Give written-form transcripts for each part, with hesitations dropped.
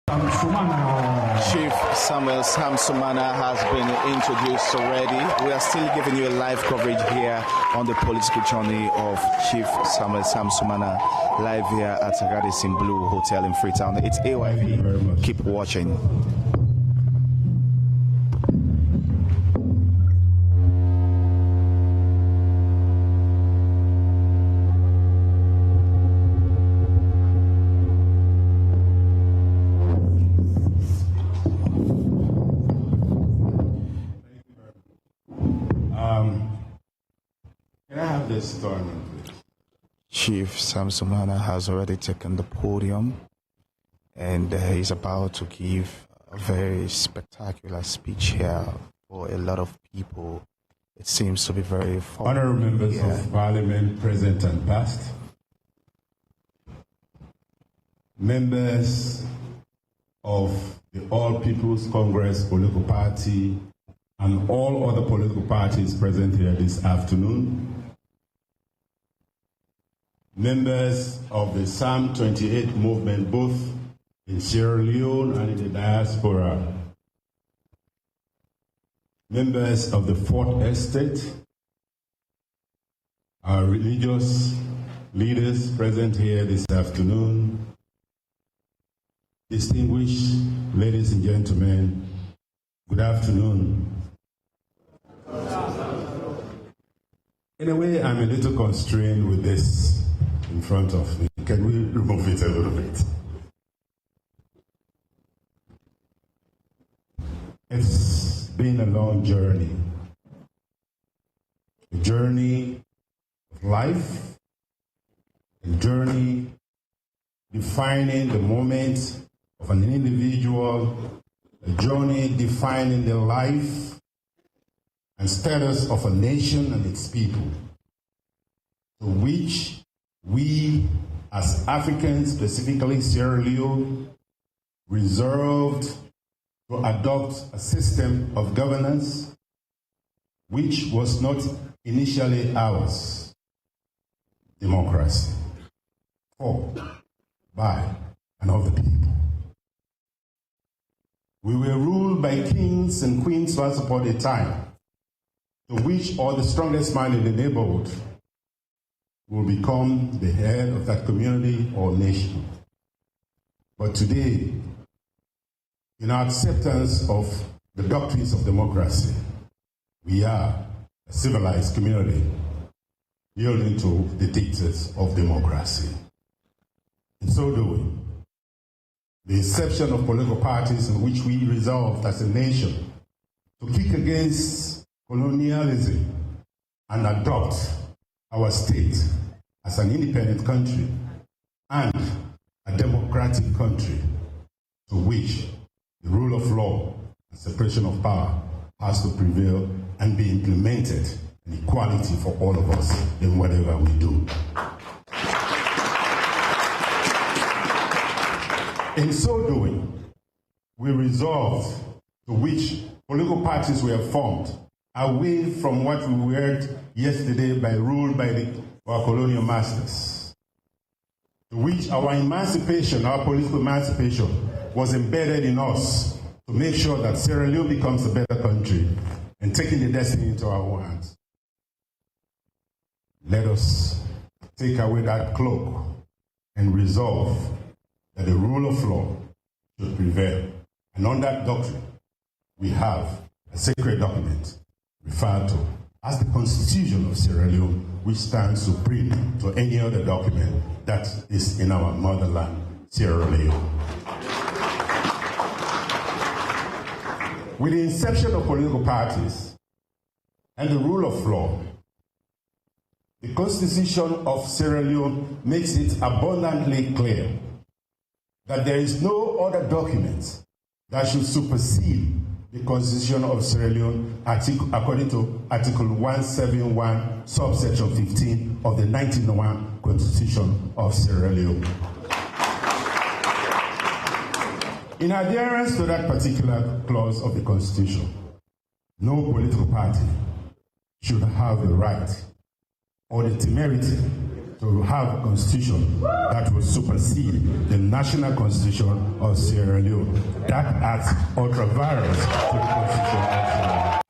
Chief Samuel Sumana has been introduced already. We are still giving you a live coverage here on the political journey of Chief Samuel Sumana, live here at Radisson Blue Hotel in Freetown. It's AYP. Keep watching. Can I have this tournament, please? Chief Sam Sumana has already taken the podium, and he's about to give a very spectacular speech here for a lot of people. It seems to be very fun. Honourable members of Parliament, present and past, members of the All People's Congress political party, and all other political parties present here this afternoon, members of the Psalm 28 movement, both in Sierra Leone and in the diaspora, members of the Fourth Estate, our religious leaders present here this afternoon, distinguished ladies and gentlemen, good afternoon. In a way, I'm a little constrained with this in front of me. Can we remove it a little bit? It's been a long journey. A journey of life, a journey defining the moment of an individual, a journey defining the life and status of a nation and its people, to which we as Africans, specifically Sierra Leone, resolved to adopt a system of governance which was not initially ours, democracy, for, by, and of the people. We were ruled by kings and queens once upon a time, to which all the strongest man in the neighborhood will become the head of that community or nation. But today, in our acceptance of the doctrines of democracy, we are a civilized community yielding to the dictates of democracy. In so doing, the inception of political parties in which we resolved as a nation to kick against colonialism and adopt our state as an independent country and a democratic country to which the rule of law and separation of power has to prevail and be implemented, and equality for all of us in whatever we do. In so doing, we resolved to which political parties were formed away from what we heard yesterday by rule by our colonial masters, to which our emancipation, our political emancipation, was embedded in us to make sure that Sierra Leone becomes a better country and taking the destiny into our own hands. Let us take away that cloak and resolve that the rule of law should prevail. And on that doctrine, we have a sacred document referred to as the Constitution of Sierra Leone, which stands supreme to any other document that is in our motherland, Sierra Leone. With the inception of political parties and the rule of law, the Constitution of Sierra Leone makes it abundantly clear that there is no other document that should supersede the Constitution of Sierra Leone according to Article 171, subsection 15 of the 1901 Constitution of Sierra Leone. In adherence to that particular clause of the Constitution, no political party should have the right or the temerity to have a constitution that will supersede the national constitution of Sierra Leone. That adds ultra-virus to the constitution of Sierra Leone.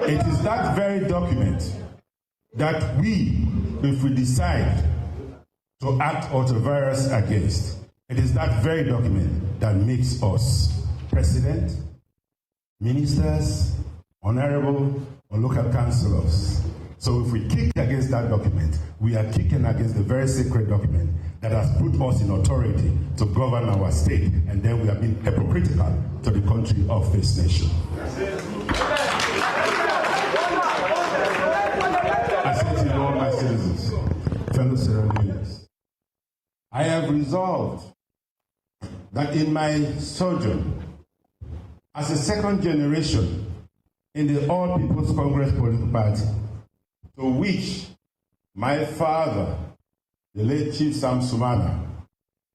It is that very document that we, if we decide to act ultra-virus against, it is that very document that makes us president, ministers, honorable, or local councillors. So if we kick against that document, we are kicking against the very sacred document that has put us in authority to govern our state, and then we have been hypocritical to the country of this nation. I say to all my citizens, fellow Sierra Leoneans, I have resolved that in my sojourn as a second generation in the All People's Congress political party, to which my father, the late Chief Sam Sumana,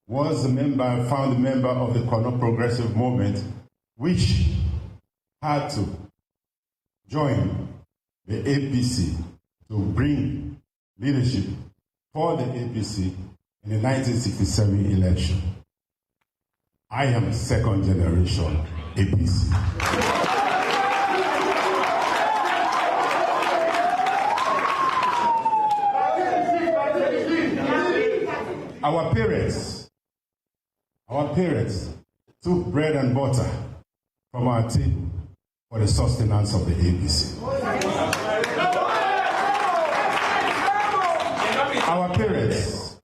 was a member, found member of the Caucus Progressive Movement, which had to join the APC to bring leadership for the APC in the 1967 election. I am second generation APC. Our parents took bread and butter from our table for the sustenance of the APC. Our parents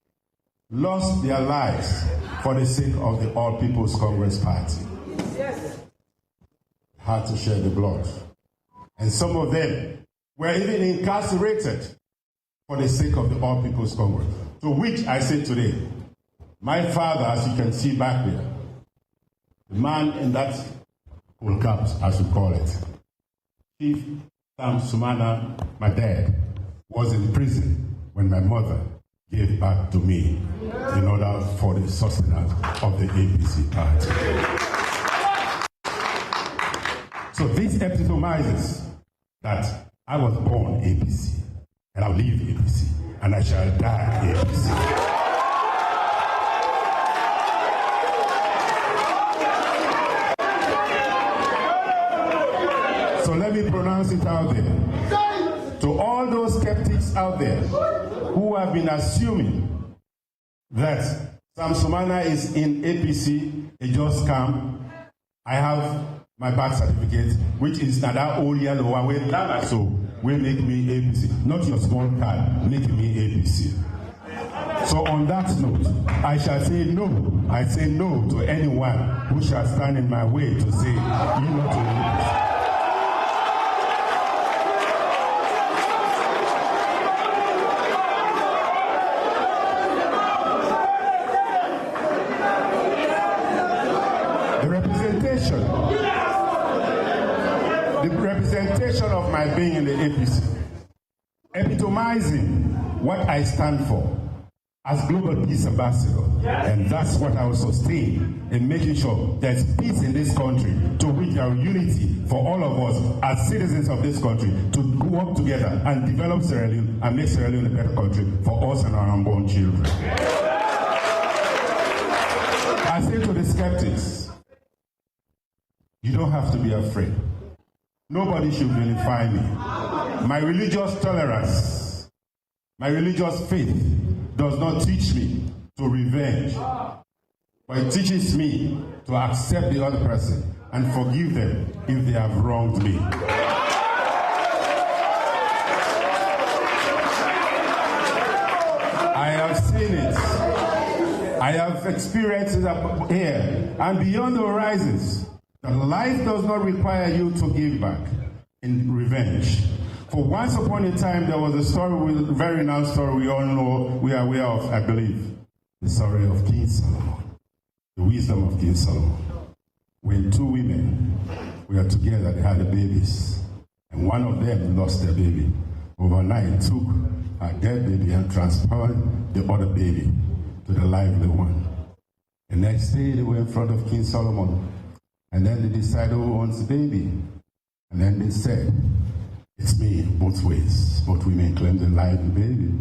lost their lives for the sake of the All People's Congress Party. Had to share the blood. And some of them were even incarcerated for the sake of the All People's Congress. To which I say today, my father, as you can see back there, the man in that full cap, as we call it, Chief Sam Sumana, my dad, was in prison when my mother gave back to me in order for the sustenance of the APC party. So this epitomizes that I was born APC, and I'll leave APC, and I shall die APC. So let me pronounce it out there. To all those skeptics out there who have been assuming that Sam Sumana is in APC, a just scam, I have my birth certificate, which is that old yellow one with that, so will make me APC. Not your small card, make me APC. So on that note, I shall say no. I say no to anyone who shall stand in my way to say, you not to APC. The representation of my being in the APC, epitomizing what I stand for as Global Peace Ambassador, and that's what I will sustain in making sure there's peace in this country, to which there is unity for all of us as citizens of this country to work together and develop Sierra Leone and make Sierra Leone a better country for us and our unborn children. I say to the skeptics, you don't have to be afraid. Nobody should vilify me. My religious tolerance, my religious faith does not teach me to revenge, but it teaches me to accept the other person and forgive them if they have wronged me. I have seen it. I have experienced it up here and beyond the horizons. Life does not require you to give back in revenge. For once upon a time, there was a story, a very renowned story we all know, we are aware of, I believe. The story of King Solomon, the wisdom of King Solomon. When two women were together, they had babies, and one of them lost their baby. Overnight, took her dead baby and transferred the other baby to the lively one. The next day, they were in front of King Solomon. And then they decided who owns the baby. And then they said, it's me both ways. Both women claim the life of the baby.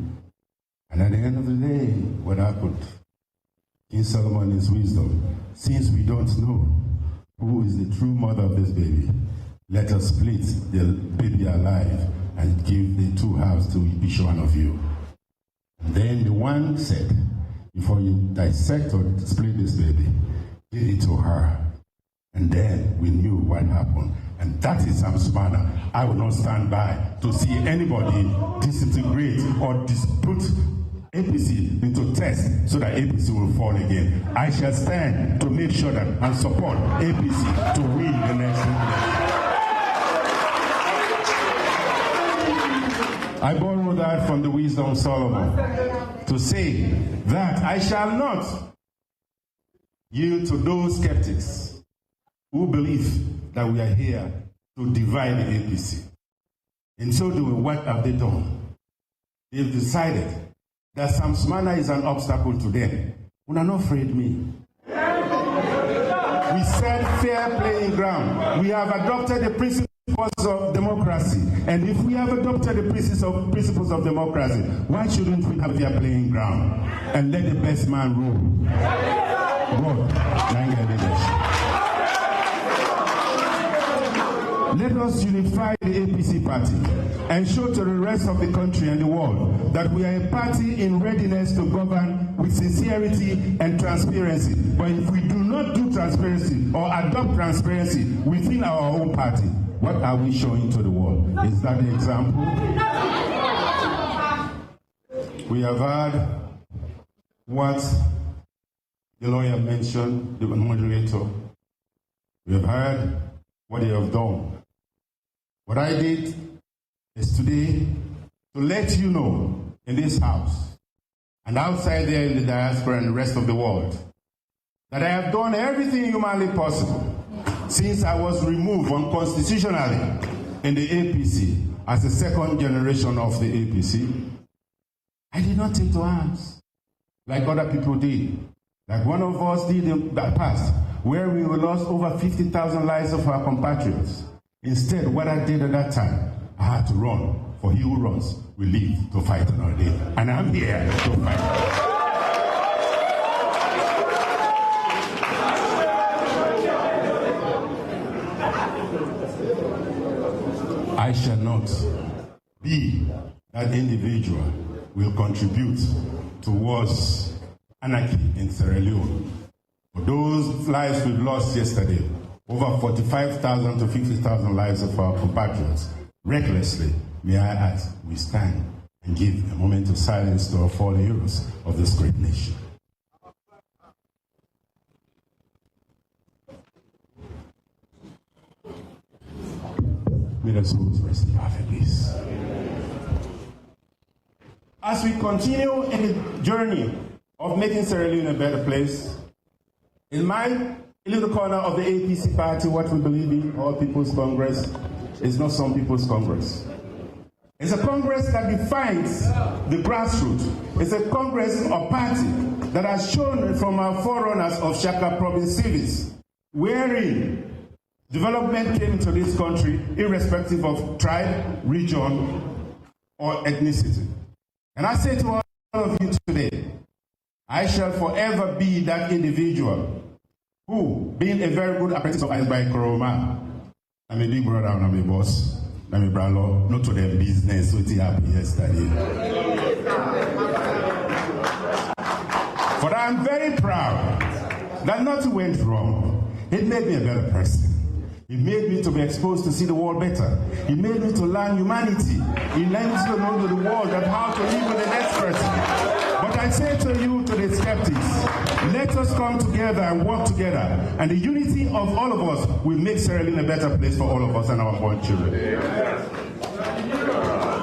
And at the end of the day, what happened? King Solomon, in his wisdom, since we don't know who is the true mother of this baby, let us split the baby alive and give the two halves to each one of you. And then the one said, before you dissect or split this baby, give it to her. And then we knew what happened. And that is Sumana. I will not stand by to see anybody disintegrate or put APC into test so that APC will fall again. I shall stand to make sure that and support APC to win the next election. I borrow that from the wisdom of Solomon to say that I shall not yield to those skeptics who believe that we are here to divide the APC. And so doing, what have they done? They've decided that Sumana is an obstacle to them. We are not afraid me. We said fair playing ground. We have adopted the principles of democracy. And if we have adopted the principles of democracy, why shouldn't we have fair playing ground? And let the best man rule. Let us unify the APC party and show to the rest of the country and the world that we are a party in readiness to govern with sincerity and transparency. But if we do not do transparency or adopt transparency within our own party, what are we showing to the world? Is that the example? We have heard what the lawyer mentioned, the moderator. We have heard what they have done. What I did is today to let you know in this house and outside there in the diaspora and the rest of the world that I have done everything humanly possible since I was removed unconstitutionally in the APC as the second generation of the APC. I did not take to arms like other people did, like one of us did in the past, where we lost over 50,000 lives of our compatriots. Instead, what I did at that time, I had to run. For he who runs will live to fight another day. And I'm here to fight. I shall not be that individual will contribute towards anarchy in Sierra Leone. For those lives we've lost yesterday, over 45,000 to 50,000 lives of our compatriots, recklessly, may I ask, we stand and give a moment of silence to our fallen heroes of this great nation. May us both rest in perfect peace. As we continue in the journey of making Sierra Leone a better place, in my little corner of the APC party, what we believe in, All People's Congress, is not some people's Congress. It's a Congress that defines the grassroots. It's a Congress or party that has shown from our forerunners of Shaka Province cities, wherein development came into this country irrespective of tribe, region, or ethnicity. And I say to all of you today, I shall forever be that individual who, being a very good apprentice of Iceberg Koroma, I'm a big brother and I'm a boss, I'm a brother, not to their business, what happened yesterday. But I'm very proud that nothing went wrong. It made me a better person. It made me to be exposed to see the world better. It made me to learn humanity. It made me to know the world and how to live with the next person. But I say to you, to the skeptics, let us come together and work together. And the unity of all of us will make Sierra Leone a better place for all of us and our born children.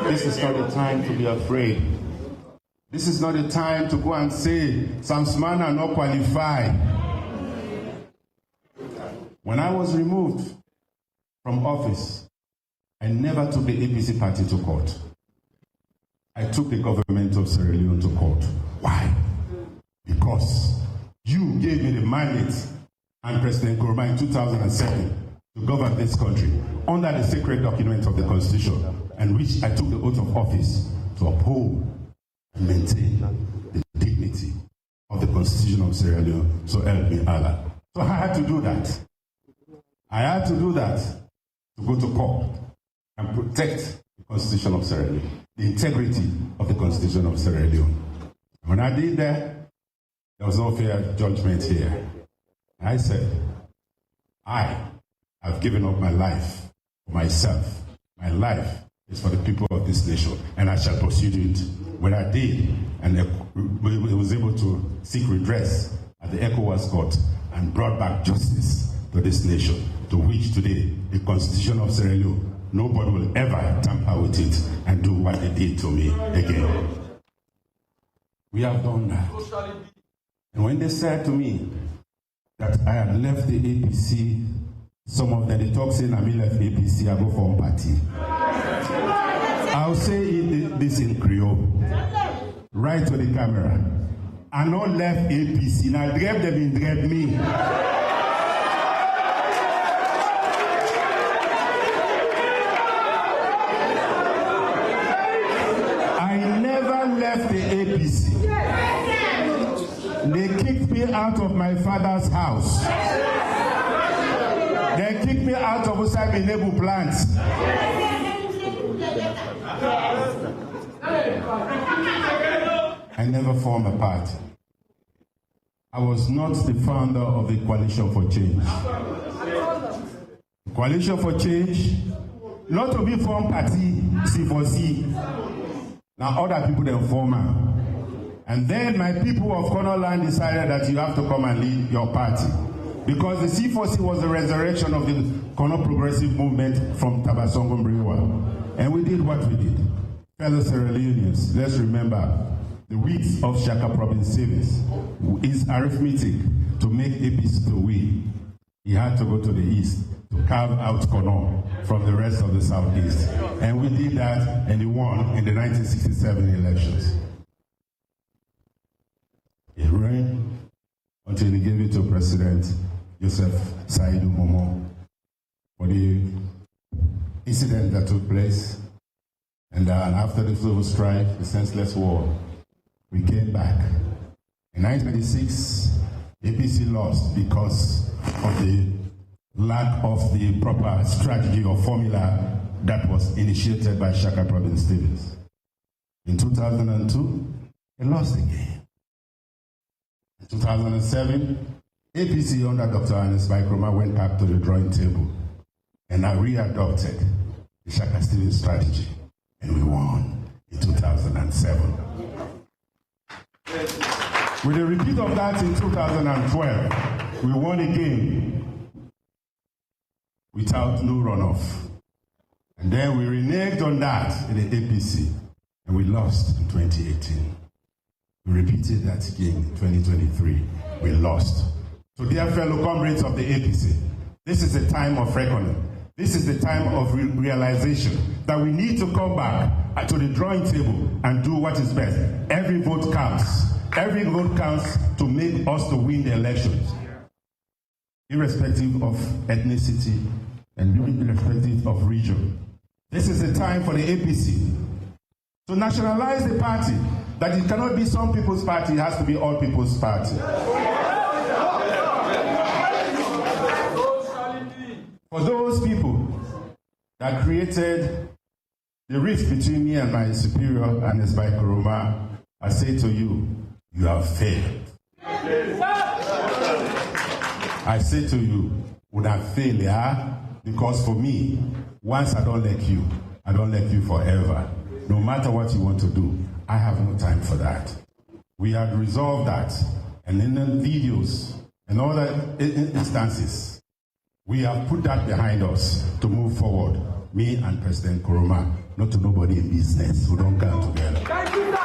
This is not the time to be afraid. This is not the time to go and say, Sumana not qualified. When I was removed from office, I never took the APC party to court. I took the government of Sierra Leone to court. Why? Because you gave me the mandate, and President Nkrumah in 2007 to govern this country under the sacred document of the Constitution, and which I took the oath of office to uphold and maintain the dignity of the Constitution of Sierra Leone, so help me Allah. So I had to do that. I had to do that to go to court and protect the Constitution of Sierra Leone, the integrity of the Constitution of Sierra Leone. When I did that, there was no fair judgment here. I said, I have given up my life for myself. My life is for the people of this nation, and I shall pursue it. When I did, and I was able to seek redress at the ECOWAS court and brought back justice to this nation, to which today the Constitution of Sierra Leone, nobody will ever tamper with it and do what they did to me again. We have done that. And when they said to me that I had left the APC, some of them, they talk saying I left APC, I go for one party. I'll say this in Creole, right to the camera. I not left APC, now drive them in drive me. I never left the APC. They kicked me out of my father's house. They kicked me out of Usai Benebu plants. I never formed a party. I was not the founder of the Coalition for Change. The Coalition for Change, not to be formed party, C4C. Now other people then form her. And then my people of Konoland decided that you have to come and lead your party. Because the C4C was the resurrection of the Kono Progressive Movement from Tabasongo Mbriwa. And we did what we did. Fellow Sierra Leoneans, let's remember the weeks of Shaka Province service is arithmetic to make APC to win. He had to go to the east to carve out Kono from the rest of the southeast. And we did that, and he won in the 1967 elections. It ran until he gave it to President Joseph Saidu Momo for the incident that took place. And after the civil strife, the senseless war, we came back. In 1996, APC lost because of the lack of the proper strategy or formula that was initiated by Shaka Province Stevens. In 2002, it lost again. In 2007, APC under Dr. Ernest Baikroma went back to the drawing table and I readopted the Shaka Stevens strategy, and we won in 2007. With a repeat of that in 2012, we won again without no runoff. And then we reneged on that in the APC, and we lost in 2018. We repeated that again in 2023. We lost. So dear fellow comrades of the APC, this is the time of reckoning. This is the time of realization that we need to come back to the drawing table and do what is best. Every vote counts. Every vote counts to make us to win the elections, irrespective of ethnicity and irrespective of region. This is the time for the APC to nationalize the party, that it cannot be some people's party, it has to be all people's party. For those people that created the rift between me and my superior, Ernest Baikroma, I say to you, you have failed. I say to you, would I fail, yeah? Because for me, once I don't like you forever. No matter what you want to do, I have no time for that. We have resolved that, and in the videos and other instances, we have put that behind us to move forward. Me and President Koroma, not to nobody in business who don't come together. Thank you, sir.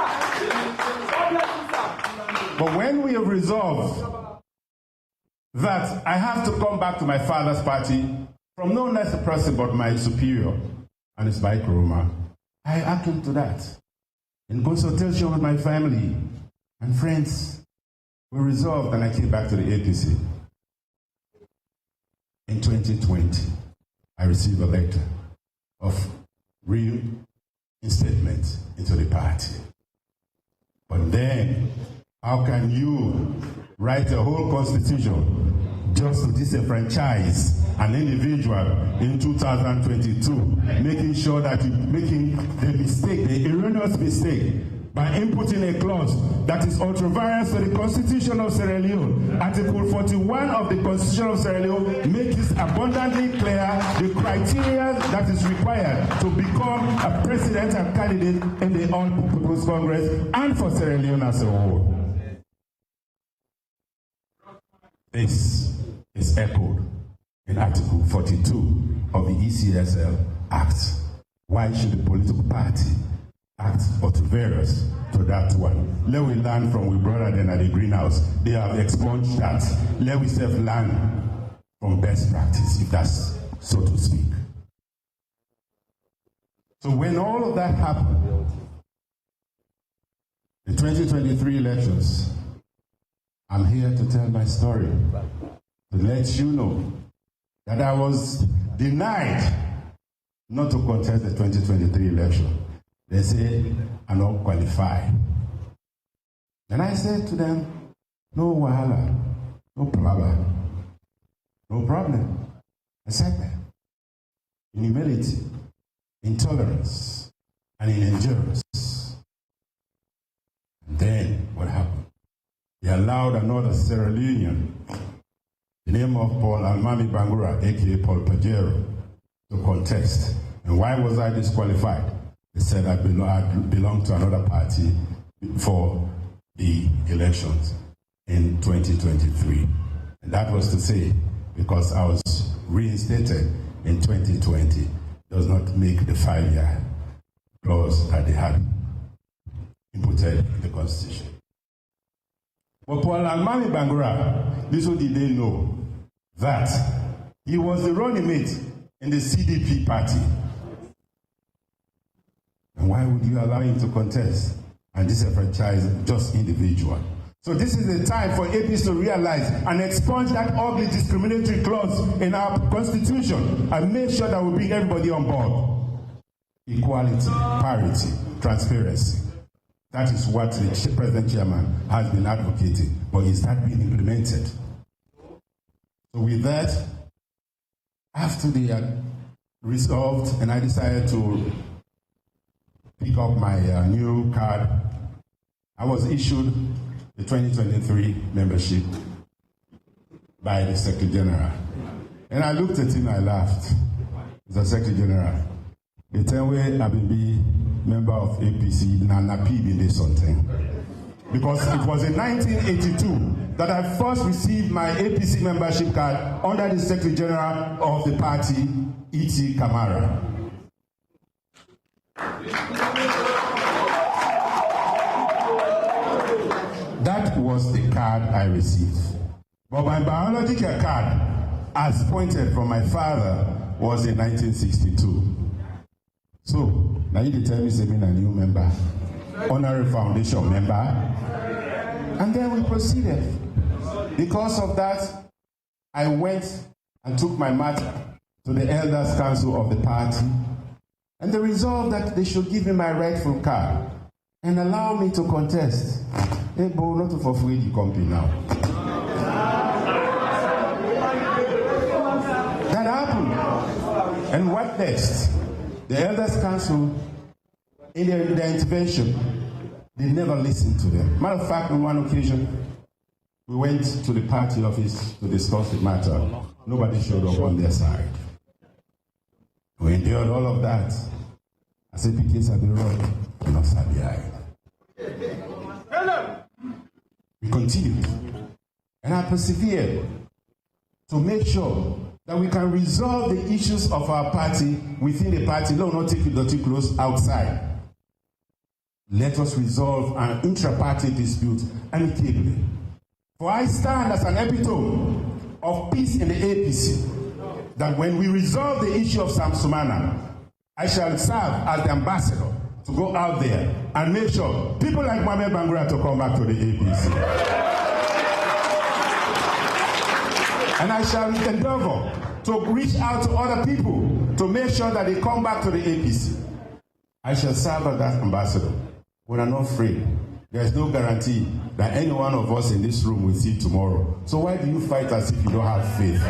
But when we have resolved that I have to come back to my father's party from no less a person but my superior, and it's by Koroma, I acted to that. In consultation with my family and friends, we resolved and I came back to the APC in 2020. I received a letter of reinstatement into the party. But then, how can you write a whole constitution just to disenfranchise an individual in 2022, making sure that you're making the mistake, the erroneous mistake, by inputting a clause that is ultra-various to the Constitution of Sierra Leone. Article 41 of the Constitution of Sierra Leone makes it abundantly clear the criteria that is required to become a presidential candidate in the All People's Congress and for Sierra Leone as a whole. This is echoed in Article 42 of the ECSL Act. Why should a political party act ultra-various to that one? Let we learn from we brother then at the greenhouse. They have expunged that. Let we self learn from best practice, if that's so to speak. So when all of that happened, the 2023 elections, I'm here to tell my story, to let you know that I was denied not to contest the 2023 election. They say I'm not qualified. And I said to them, no wahala, no problem, no problem. I said that in humility, in tolerance, and in endurance. And then what happened? They allowed another Sierra Leonean, the name of Paul Almami Bangura, aka Paul Pajero, to contest. And why was I disqualified? They said I belong to another party for the elections in 2023. And that was to say, because I was reinstated in 2020, does not make the 5-year clause that they had inputted in the Constitution. But Paul Almami Bangura, little did they know that he was the running mate in the CDP party. And why would you allow him to contest and disenfranchise just individual? So this is the time for APs to realize and expunge that ugly discriminatory clause in our Constitution and make sure that we bring everybody on board. Equality, parity, transparency. That is what the President Chairman has been advocating, but is that being implemented? So with that, after they had resolved and I decided to pick up my new card, I was issued the 2023 membership by the Secretary General. And I looked at him, I laughed. The Secretary General, the time where I will be member of APC, Nana P in something. Because it was in 1982 that I first received my APC membership card under the Secretary General of the party, E.T. Kamara. That was the card I received. But my biological card, as pointed from my father, was in 1962. So, now you tell me, say, me a new member, honorary foundation member, and then we proceeded. Because of that, I went and took my matter to the Elders Council of the party, and they resolved that they should give me my rightful card and allow me to contest. Hey, but not to fulfill the company now. That happened. And what next? The Elders Council, in their intervention, they never listened to them. Matter of fact, on one occasion, we went to the party office to discuss the matter. Nobody showed up on their side. We endured all of that. I said, because I've been wrong, I'm not behind. We continued. And I persevered to make sure that we can resolve the issues of our party within the party. No, not take it too close outside. Let us resolve an intra-party dispute amicably. For I stand as an epitome of peace in the APC, that when we resolve the issue of Sumana, I shall serve as the ambassador to go out there and make sure people like Mohamed Bangura to come back to the APC. And I shall endeavor to reach out to other people to make sure that they come back to the APC. I shall serve as that ambassador. But I'm not afraid. There's no guarantee that any one of us in this room will see tomorrow. So why do you fight as if you don't have faith?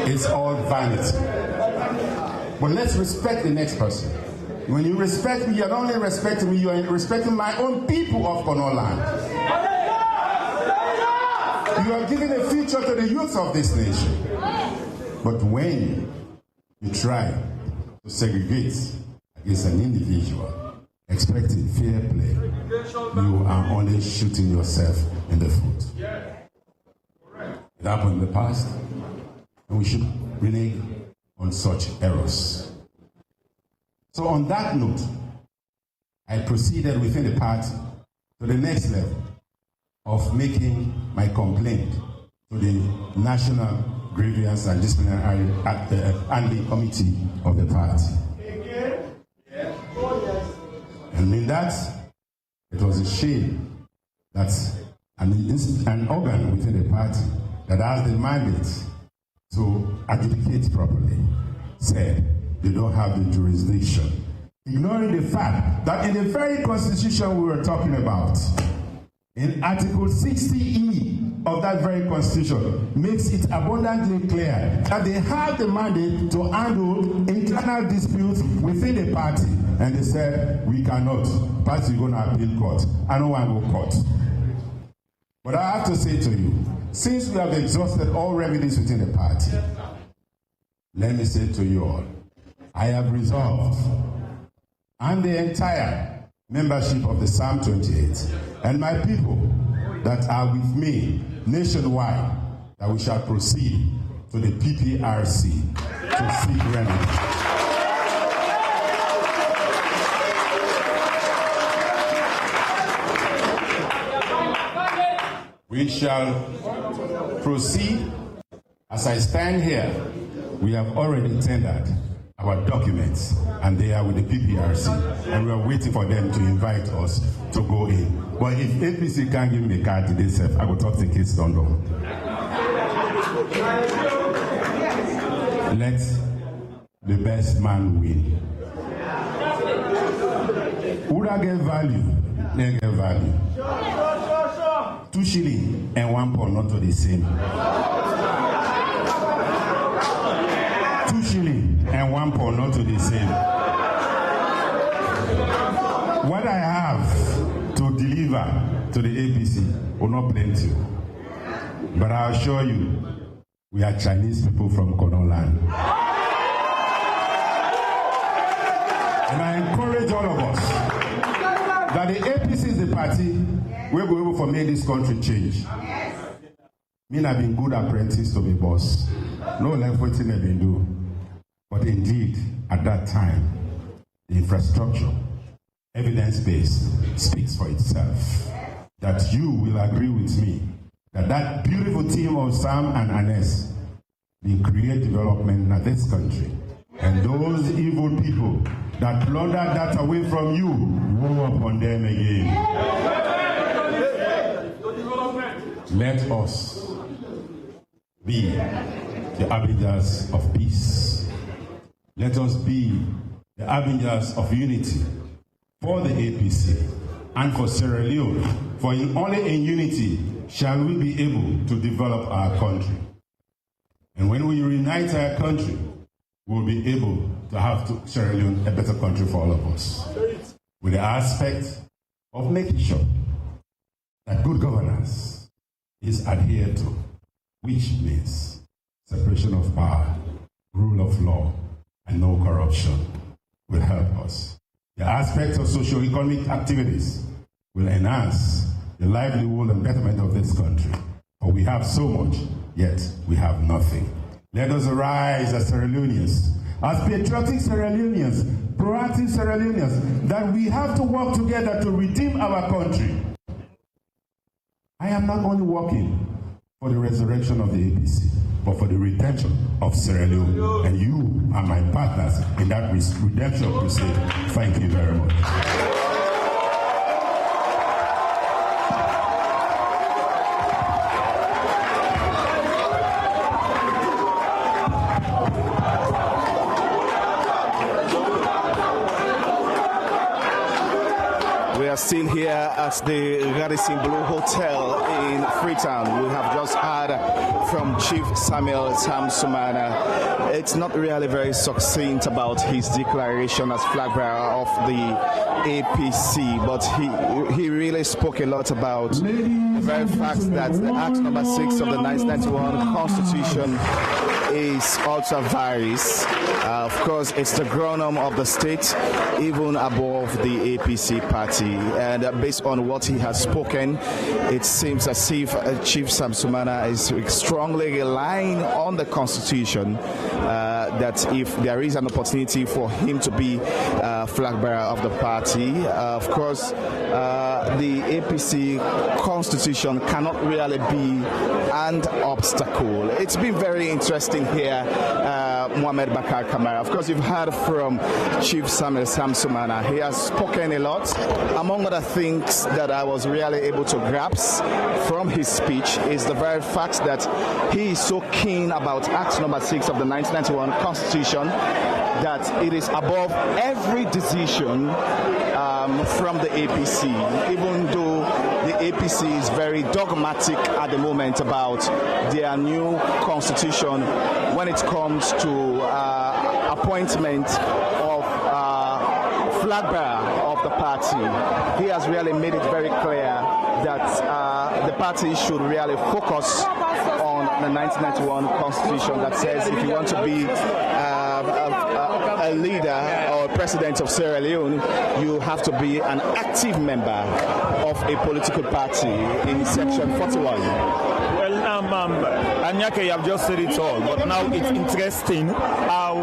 It's all vanity. But let's respect the next person. When you respect me, you're not only respecting me, you're respecting my own people of Kono land. You are giving a future to the youth of this nation. But when you try to segregate against an individual, expecting fair play, you are only shooting yourself in the foot. It happened in the past, and we should renege on such errors. So on that note, I proceeded within the party to the next level of making my complaint to the National Grievance and Disciplinary Handling Committee of the party. And in that, it was a shame that an organ within the party that has the mandate to adjudicate properly said they don't have the jurisdiction, ignoring the fact that in the very constitution we were talking about, in Article 60E of that very constitution, makes it abundantly clear that they have the mandate to handle internal disputes within the party. And they said, we cannot. Party going to appeal court. I don't want to go court. But I have to say to you, since we have exhausted all remedies within the party, let me say to you all, I have resolved, and the entire membership of the Psalm 28, and my people that are with me nationwide, that we shall proceed to the PPRC to seek remedy. We shall proceed. As I stand here, we have already tendered our documents, and they are with the PPRC, and we are waiting for them to invite us to go in. But if APC can't give me a card today, I will talk to kids don't know. Let the best man win. Who that get value, they get value. 2 shillings and 1 pound, not to the same. 2 shillings and 1 pound, not to the same. What I have to deliver to the APC will not plenty. But I assure you, we are Chinese people from Kono land. And I encourage all of us that the APC is the party we're going to make this country change. Me have been good apprentice to be boss. No left waiting they been do. But indeed, at that time, the infrastructure, evidence-based, speaks for itself. That you will agree with me that that beautiful team of Sam and Anes will create development in this country. And those evil people that plundered that away from you, woe upon them again. Let us be the harbingers of peace. Let us be the harbingers of unity for the APC and for Sierra Leone. For only in unity shall we be able to develop our country. And when we unite our country, we'll be able to have Sierra Leone a better country for all of us. With the aspect of making sure that good governance is adhered to, which means separation of power, rule of law, and no corruption will help us. The aspects of socio-economic activities will enhance the livelihood and betterment of this country. For we have so much, yet we have nothing. Let us arise as Sierra Leoneans, as patriotic Sierra Leoneans, proactive Sierra Leoneans, that we have to work together to redeem our country. I am not only working for the resurrection of the APC, but for the redemption of Sierra Leone. And you are my partners in that redemption crusade. Thank you very much. still here at the Radisson Blue Hotel in Freetown. We have just heard from Chief Samuel Sam Sumana. It's not really very succinct about his declaration as flag bearer of the APC, but he really spoke a lot about the very fact that the Act number 6 of the 1991 Constitution is ultra vires. Of course, it's the grown-up of the state, even above the APC party. And based on what he has spoken, it seems as if Chief Sam Sumana is strongly relying on the Constitution, that if there is an opportunity for him to be flag bearer of the party, of course, the APC Constitution cannot really be an obstacle. It's been very interesting here, Mohamed Bakar Kamara. Of course, you've heard from Chief Samuel Sam Sumana. He has spoken a lot. Among other things that I was really able to grasp from his speech is the very fact that he is so keen about Act number 6 of the 1991 Constitution that it is above every decision from the APC, even though the APC is very dogmatic at the moment about their new constitution when it comes to appointment of flag bearer of the party. He has really made it very clear that the party should really focus on the 1991 Constitution that says if you want to be a leader or president of Sierra Leone, you have to be an active member of a political party in Section 41. Well, Anyake, you have just said it all, but now it's interesting how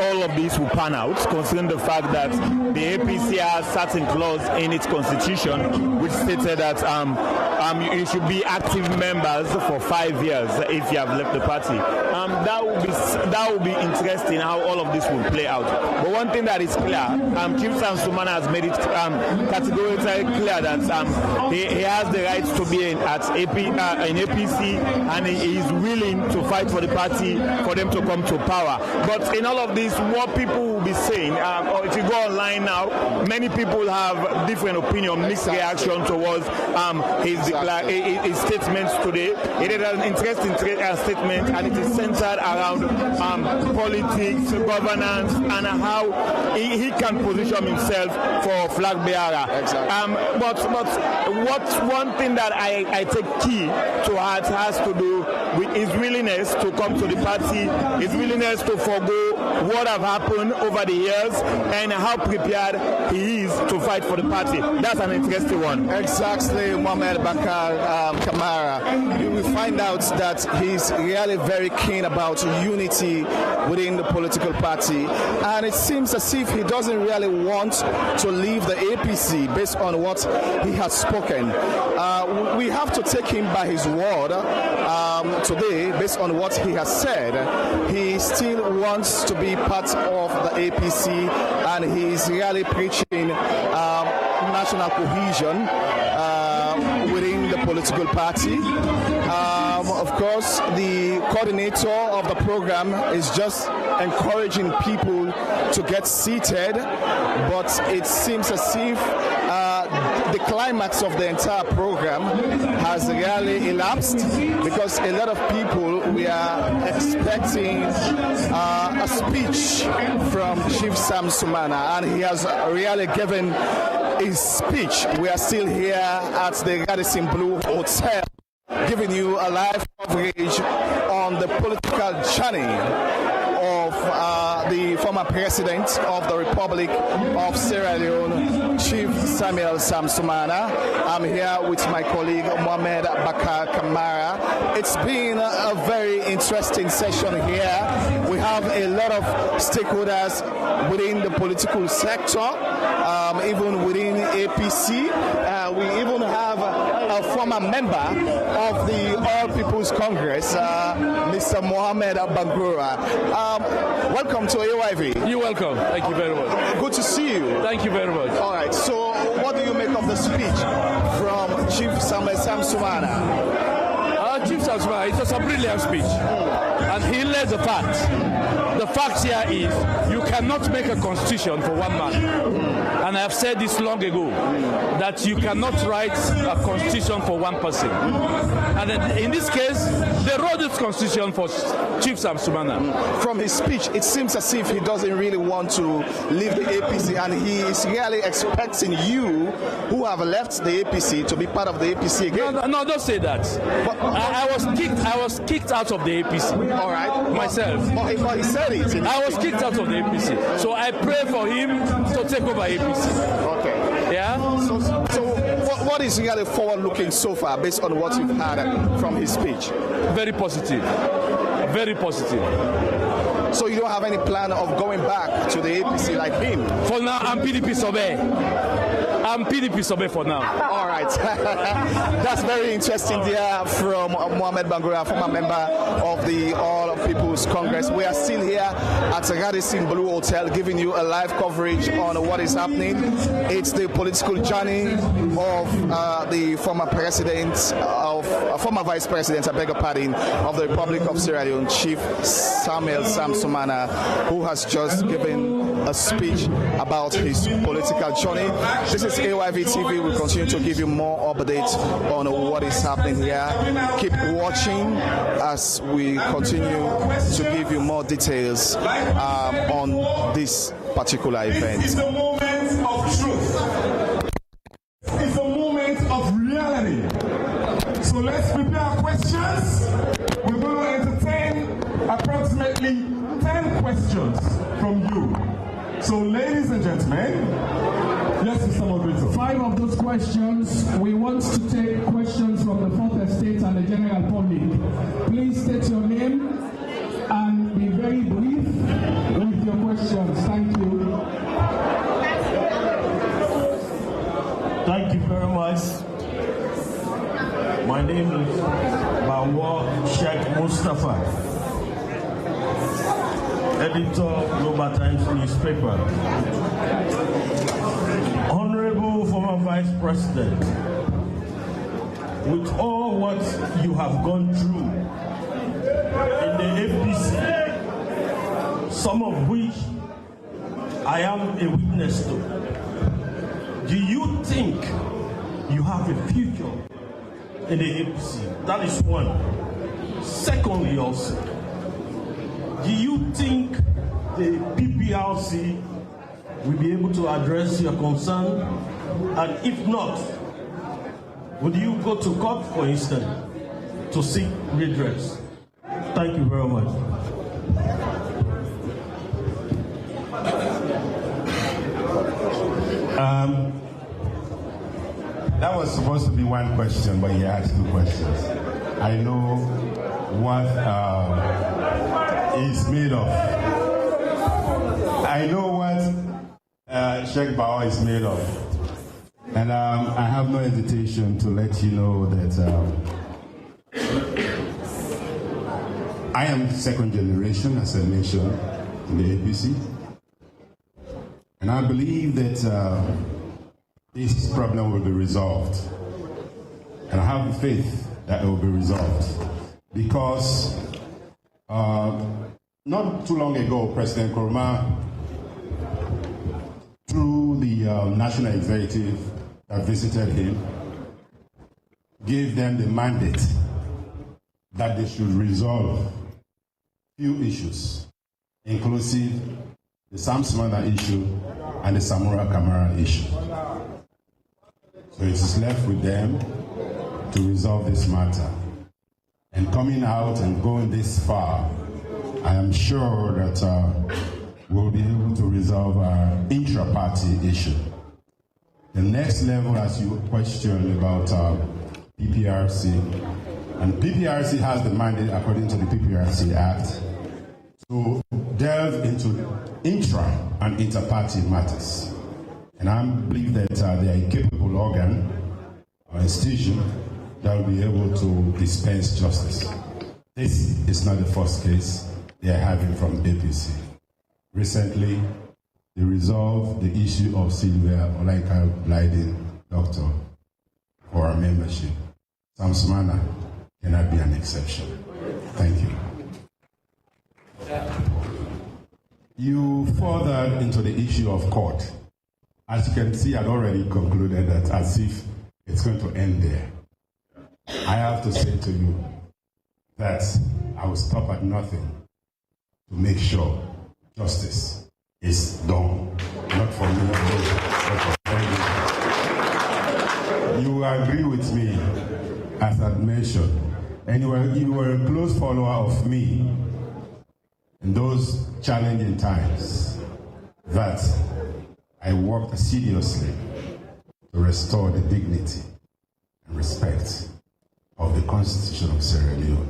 all of this will pan out, considering the fact that the APC has certain clause in its constitution which stated that you should be active members for 5 years if you have left the party. That will be interesting how all of this will play out. But one thing that is clear, Chief Sam Sumana has made it categorically clear that he has the right to be in APC, and he is willing to fight for the party for them to come to power. But in all of this, what people will be saying, or if you go online now, many people have different opinion, mixed reaction towards his statements today. It is an interesting statement, and it is centered around politics, governance, and how he can position himself for flag bearer. Exactly. But one thing that I take key to heart has to do with his willingness to come to the party, his willingness to forgo what have happened over the years, and how prepared he is to fight for the party. That's an interesting one. Exactly, Mohamed Bakar Kamara. You will find out that he's really very keen about unity within the political party, and it seems as if he doesn't really want to leave the APC based on what he has spoken. We have to take him by his word today based on what he has said. He still wants to be part of the APC, and he's really preaching national cohesion within the political party. Of course, the coordinator of the program is just encouraging people to get seated, but it seems as if the climax of the entire program has really elapsed, because a lot of people were expecting a speech from Chief Sam Sumana, and he has really given his speech. We are still here at the Radisson Blue Hotel, giving you a live coverage on the political journey of the former president of the Republic of Sierra Leone, Chief Samuel Sam Sumana. I'm here with my colleague Mohamed Bakar Kamara. It's been a very interesting session here. We have a lot of stakeholders within the political sector, even within APC. We even have a former member of the All People's Congress, Mr. Mohamed Bangura. Welcome to AYV. You're welcome. Thank you very much. Good to see you. Thank you very much. All right. So, what do you make of the speech from Chief Samuel Sam Sumana? Chief Sam Sumana, it was a brilliant speech. And he lays the facts. The facts here is you cannot make a constitution for one man. And I have said this long ago, that you cannot write a constitution for one person. And in this case, they wrote this constitution for Chief Sam Sumana. From his speech, it seems as if he doesn't really want to leave the APC, and he is really expecting you, who have left the APC, to be part of the APC again. No, don't say that. But I was kicked out of the APC. All right, myself. But he said it. I was kicked out of the APC, so I pray for him to take over APC. Okay. Yeah. So what is really forward looking so far, based on what you've heard from his speech? Very positive. Very positive. So you don't have any plan of going back to the APC like him? For now, I'm PDP Sobe. I'm PDP Sobe for now. All right. That's very interesting there from Mohamed Bangura, former member of the All People's Congress. We are still here at Radisson Blue Hotel giving you a live coverage on what is happening. It's the political journey of the former vice president, I beg your pardon, of the Republic of Sierra Leone, Chief Sam Sumana, who has just given a speech about his political journey. This is AYV TV. We'll continue to give you more updates on what is happening here. Keep watching as we continue to give you more details on this particular event. This is the moment of truth. It's a moment of reality. So let's prepare questions. We're going to entertain approximately 10 questions from you. So ladies and gentlemen, yes, Mr. Moderator. 5 of those questions, we want to take questions from the Fourth Estate and the general public. Please state your name and be very brief with your questions. Thank you. Thank you very much. My name is Bawa Sheikh Mustafa, editor of Global Times newspaper. Honorable former Vice President, with all what you have gone through in the APC, some of which I am a witness to, do you think you have a future in the APC? That is one. Secondly also, do you think the PPRC will be able to address your concern? And if not, would you go to court, for instance, to seek redress? Thank you very much. That was supposed to be one question, but he asked 2 questions. I know what he's made of. I know what Sheikh Bawa is made of. And I have no hesitation to let you know that I am second generation, as I mentioned, in the APC. And I believe that this problem will be resolved. And I have faith that it will be resolved. Because not too long ago, President Nkrumah, through the national executive that visited him, gave them the mandate that they should resolve few issues, inclusive the Sam Sumana issue and the Samura Kamara issue. So it is left with them to resolve this matter. And coming out and going this far, I am sure that we'll be able to resolve our intra-party issue. The next level, as you questioned about PPRC, and PPRC has the mandate, according to the PPRC Act, to delve into intra and inter-party matters. And I believe that they are a capable organ or institution that will be able to dispense justice. This is not the first case they are having from APC. Recently, they resolved the issue of Sylvia Olaika Blyden, doctor, for our membership. Sam Sumana cannot be an exception. Thank you. You furthered into the issue of court. As you can see, I'd already concluded that as if it's going to end there. I have to say to you that I will stop at nothing to make sure justice is done. Not for me, but for everyone. You agree with me, as I've mentioned, and you were a close follower of me in those challenging times, that I worked assiduously to restore the dignity and respect of the Constitution of Sierra Leone.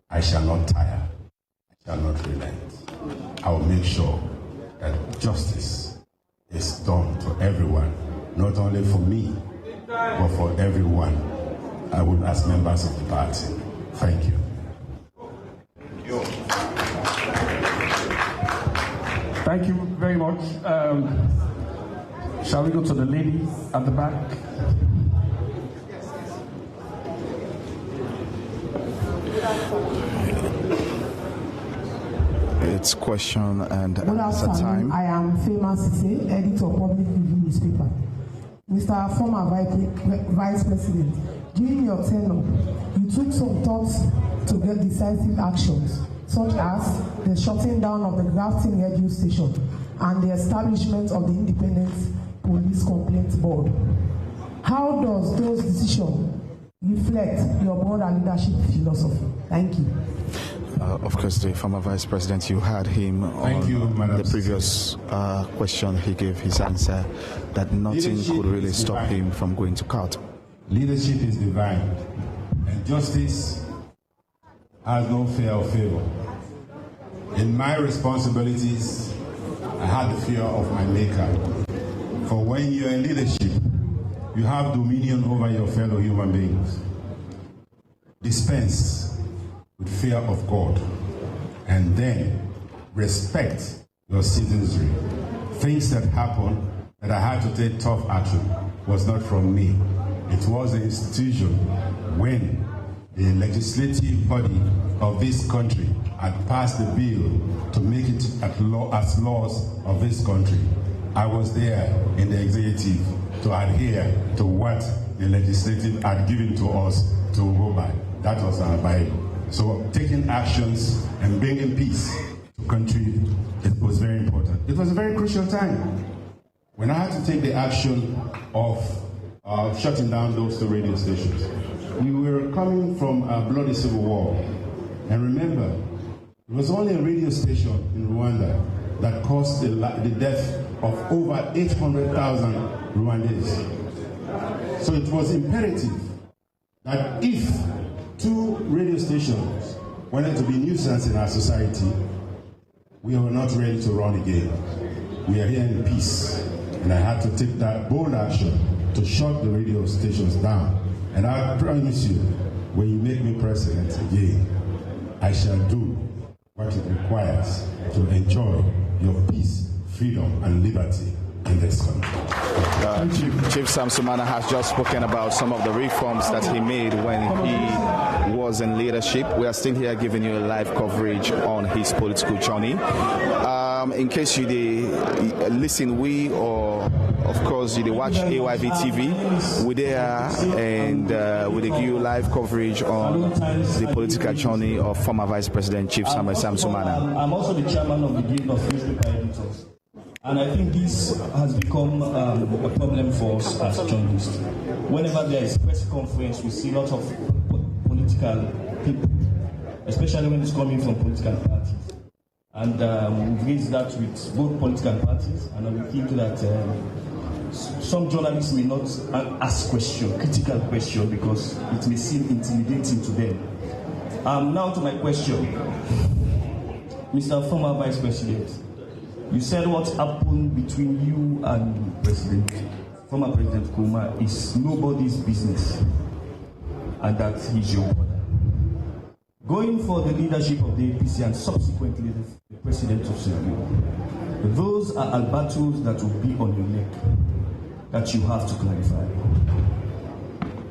I shall not tire. I shall not relent. I will make sure that justice is done to everyone, not only for me, but for everyone. I would ask members of the party. Thank you. Thank you very much. Shall we go to the lady at the back? It's question and answer time. I am Famous Sise, editor of Public Review newspaper. Mr. Former Vice President, during your tenure, you took some thoughts to get decisive actions, such as the shutting down of the Grafton radio station and the establishment of the Independent Police Complaints Board. How does those decisions reflect your broader leadership philosophy? Thank you. Of course, the former Vice President, you had him on the previous question. He gave his answer that nothing could really stop him from going to court. Leadership is divine, and justice has no fear or favor. In my responsibilities, I had the fear of my maker. For when you're in leadership, you have dominion over your fellow human beings. Dispense with fear of God, and then respect your citizenry. Things that happened that I had to take tough action was not from me. It was the institution when the legislative body of this country had passed the bill to make it as laws of this country. I was there in the executive to adhere to what the legislative had given to us to go by. That was our Bible. So taking actions and bringing peace to country, it was very important. It was a very crucial time when I had to take the action of shutting down those two radio stations. We were coming from a bloody civil war. And remember, it was only a radio station in Rwanda that caused the death of over 800,000 Rwandese. So it was imperative that if two radio stations wanted to be nuisance in our society, we were not ready to run again. We are here in peace, and I had to take that bold action to shut the radio stations down. And I promise you, when you make me president again, I shall do what it requires to enjoy your peace, freedom, and liberty in this country. Chief Sam Sumana has just spoken about some of the reforms that he made when he was in leadership. We are still here giving you a live coverage on his political journey. In case you listen, of course, you watch AYV TV, we there and we give you live coverage on the political journey of former Vice President Chief Sam Sumana. I'm also the chairman of the Guild of Newspaper Editors. And I think this has become a problem for us as journalists. Whenever there is press conference, we see lots of political people, especially when it's coming from political parties. And we've raised that with both political parties, and we think that some journalists may not ask critical question, because it may seem intimidating to them. Now to my question. Mr. Former Vice President, you said what happened between you and former President Kuma is nobody's business, and that he's your brother. Going for the leadership of the APC and subsequently the President of Sierra Leone, those are albatos that will be on your neck that you have to clarify.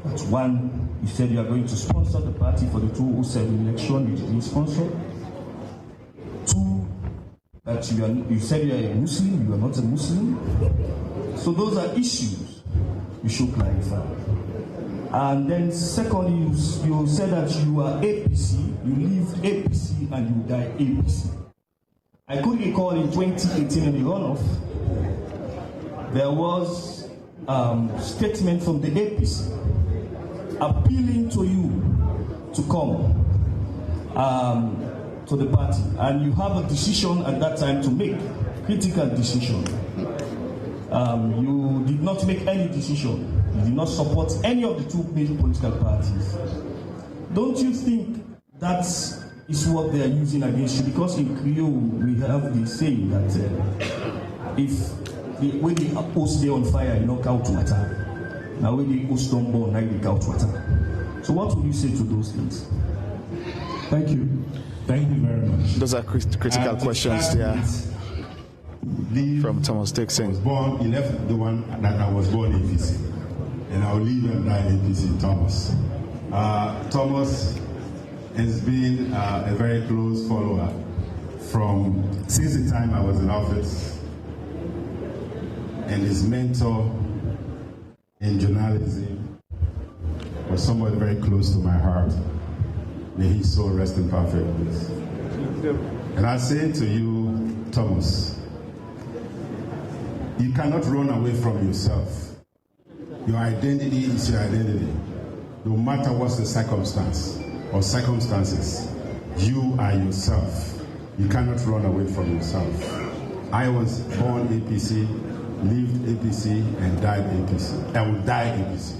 That's one, you said you are going to sponsor the party for the 2007 election, you didn't sponsor. Two, that you said you are a Muslim, you are not a Muslim. So those are issues you should clarify. And then secondly, you said that you are APC, you lived APC and you died APC. I could recall in 2018 in the runoff, there was statement from the APC appealing to you to come to the party, and you have a decision at that time to make, critical decision. You did not make any decision. You did not support any of the two major political parties. Don't you think that is what they are using against you? Because in Creole we have the saying that when the house they on fire, you knock out water. Now when the house don't burn, like the couch water. So what would you say to those things? Thank you. Thank you very much. Those are critical questions there from Thomas Dixon. He left the one that I was born in APC. And I'll leave and die in APC, Thomas. Thomas has been a very close follower since the time I was in office, and his mentor in journalism was somebody very close to my heart. May his soul rest in perfect peace. And I say to you, Thomas, you cannot run away from yourself. Your identity is your identity. No matter what's the circumstance or circumstances, you are yourself. You cannot run away from yourself. I was born APC, lived APC, and died APC. I will die APC.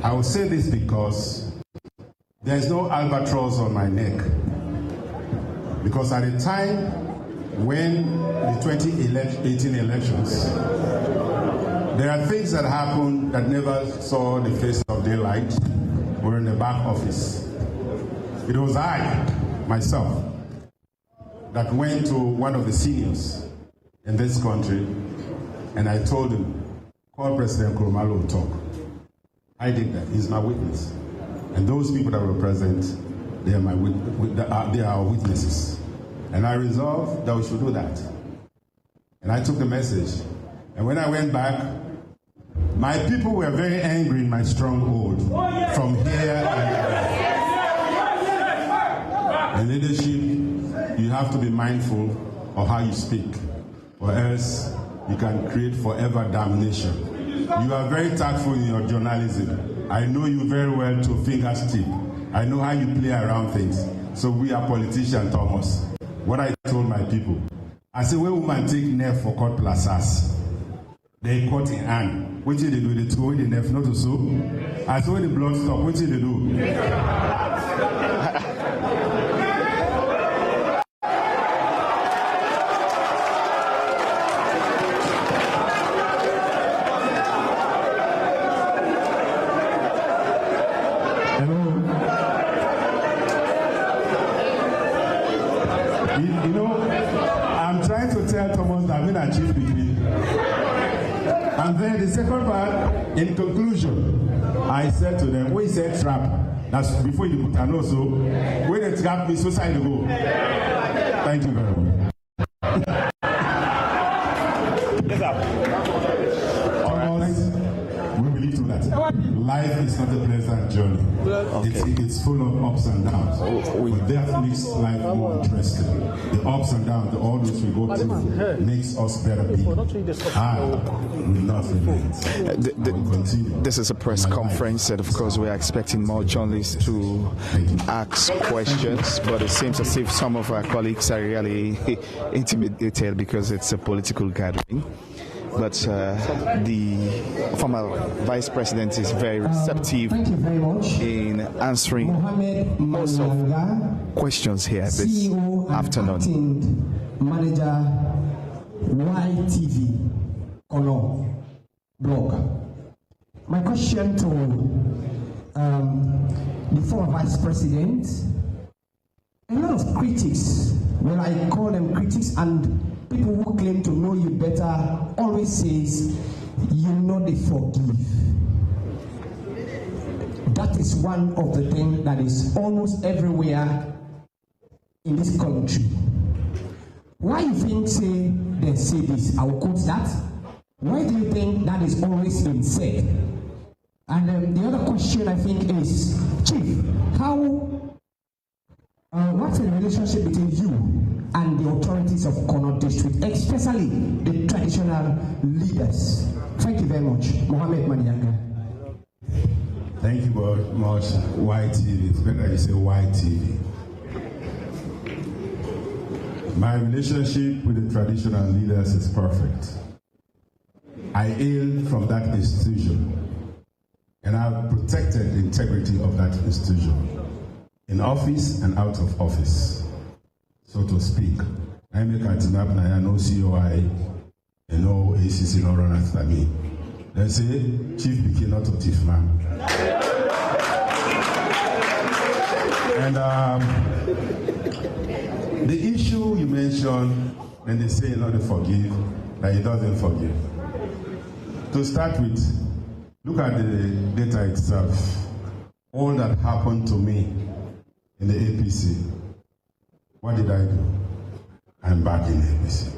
I will say this because there's no albatross on my neck. Because at the time when the 2018 elections, there are things that happened that never saw the face of daylight or in the back office. It was I, myself, that went to one of the seniors in this country and I told him, call President Kurumalo talk. I did that. He's my witness. And those people that were present, they are our witnesses. And I resolved that we should do that. And I took the message. And when I went back, my people were very angry in my stronghold from here and there. In leadership, you have to be mindful of how you speak, or else you can create forever damnation. You are very tactful in your journalism. I know you very well to fingers tip. I know how you play around things. So we are politicians, Thomas. What I told my people, I said, when women take nerve for court plus us, they cut in hand. What did they do? They throw the nerve not to sew. I saw the blood stop. What did they do? And then the second part, in conclusion, I said to them, we said trap. That's before you put an also. When the trap is suicide to go. Thank you very much. We will leave to that. Life is not a pleasant journey. Okay. It's full of ups and downs. But that makes life more interesting. The ups and downs, all those we go through, makes us better people. This is a press conference, and of course we are expecting more journalists to ask questions, but it seems as if some of our colleagues are really intimidated because it's a political gathering. But the former vice president is very receptive in answering most of questions here this afternoon. Manager YTV Kono blog. My question to the former vice president: a lot of critics, well, I call them critics, and people who claim to know you better always says, you know they forgive. That is one of the things that is almost everywhere in this country. Why you think they say this? I will quote that. Why do you think that is always been said? And the other question I think is, Chief, what's the relationship between you and the authorities of Connaught District, especially the traditional leaders? Thank you very much. Mohammed Manianga. Thank you very much, YTV. It's better you say YTV. My relationship with the traditional leaders is perfect. I hail from that institution, and I've protected the integrity of that institution, in office and out of office, so to speak. I make a team up now, no COI, and no ACC, no run after me. They say, Chief became not a thief man. And the issue you mentioned, when they say not to forgive, that he doesn't forgive. To start with, look at the data itself. All that happened to me in the APC, what did I do? I'm back in the APC.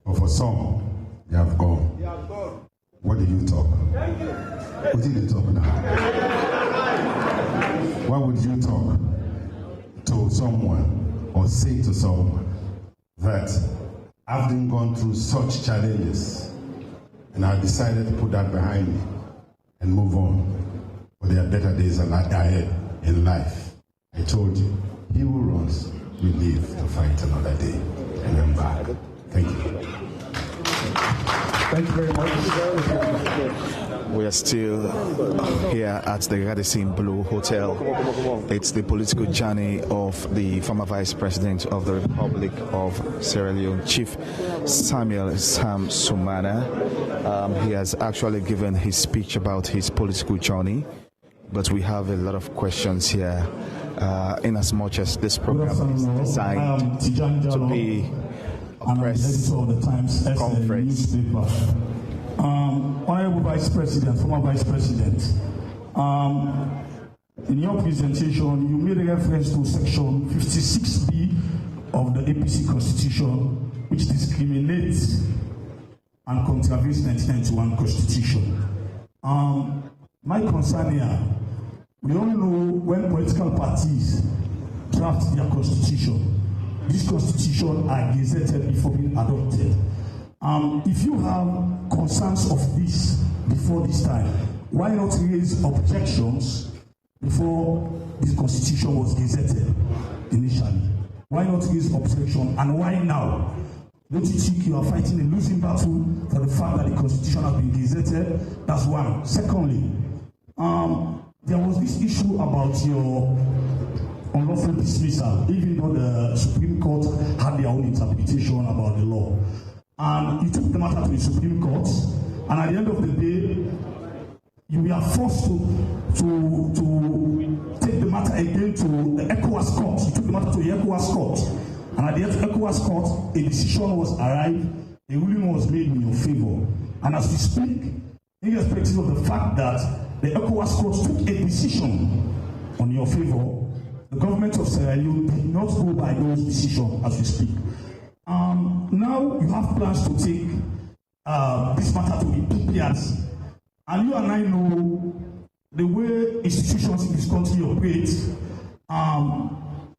But for some, they have gone. What did you talk? What did you talk now? What would you talk to someone or say to someone that having gone through such challenges, and I decided to put that behind me and move on, but there are better days ahead in life. I told you, he who runs will live to fight another day. And I'm back. Thank you. Thank you very much. We are still here at the Radisson Blue Hotel. It's the political journey of the former Vice President of the Republic of Sierra Leone, Chief Samuel Sam Sumana. He has actually given his speech about his political journey, but we have a lot of questions here, in as much as this program is designed to be a press conference. Honorable Vice President, former Vice President, in your presentation, you made a reference to Section 56B of the APC Constitution, which discriminates and contravenes the 1991 Constitution. My concern here, we all know when political parties draft their constitution, these constitutions are gazetted before being adopted. If you have concerns of this before this time, why not raise objections before this constitution was gazetted initially? Why not raise objection, and why now? Don't you think you are fighting a losing battle for the fact that the constitution has been gazetted? That's one. Secondly, there was this issue about your unlawful dismissal, even though the Supreme Court had their own interpretation about the law. And you took the matter to the Supreme Court, and at the end of the day, you were forced to take the matter again to the ECOWAS court. You took the matter to the ECOWAS court, and at the ECOWAS court, a decision was arrived, a ruling was made in your favor. And as we speak, irrespective of the fact that the ECOWAS court took a decision on your favor, the government of Sierra Leone did not go by those decisions as we speak. Now you have plans to take this matter to the PPRC, and you and I know the way institutions in this country operate.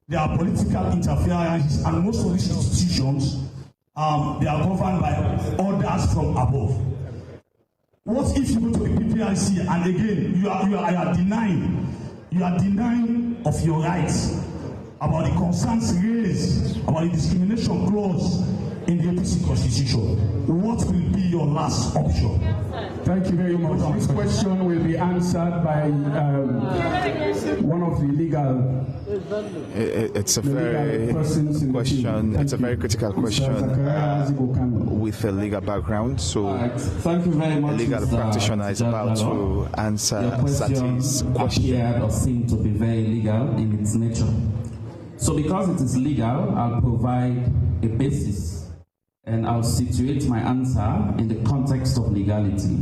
There are political interferences, and most of these institutions they are governed by orders from above. What if you go to the PPRC and again you are denying of your rights about the concerns raised about the discrimination clause in the APC Constitution? What will be your last option? Thank you very much. This question will be answered by one of the legal. It's a very question. It's a very critical question with a legal background. So, thank you very much. A legal practitioner is about to answer Sati's question. Or seem to be very legal in its nature. So, because it is legal, I'll provide a basis. And I'll situate my answer in the context of legality.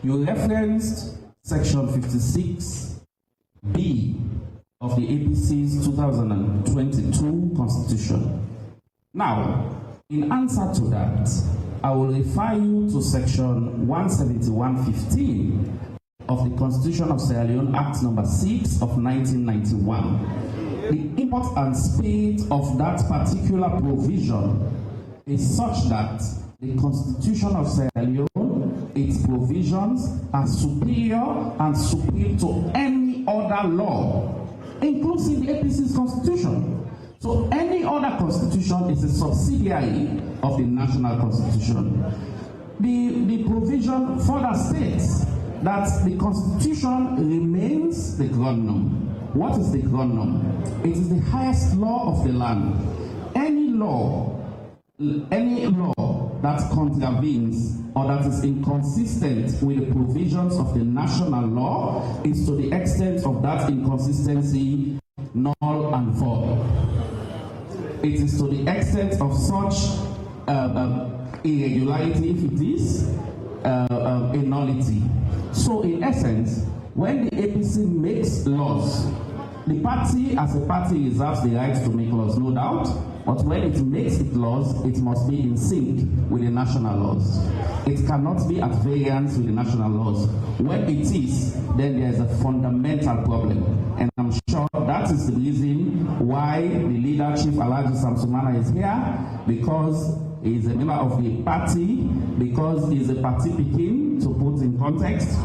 You referenced Section 56B of the APC's 2022 Constitution. Now, in answer to that, I will refer you to section 171.15 of the Constitution of Sierra Leone, Act number 6 of 1991. The import and spirit of that particular provision is such that the Constitution of Sierra Leone, its provisions are superior and supreme to any other law, including the APC's constitution. So any other constitution is a subsidiary of the national constitution. The provision further states that the constitution remains the groundnum. What is the groundnum? It is the highest law of the land. Any law that contravenes or that is inconsistent with the provisions of the national law is, to the extent of that inconsistency, null and void. It is to the extent of such irregularity, if it is, a nullity. So in essence, when the APC makes laws, the party as a party reserves the right to make laws, no doubt, but when it makes its laws, it must be in sync with the national laws. It cannot be at variance with the national laws. When it is, then there is a fundamental problem. And I'm sure that is the reason why the leader, Chief Alhaji Sumana, is here, because he is a member of the party, because he is a party picking, to put in context.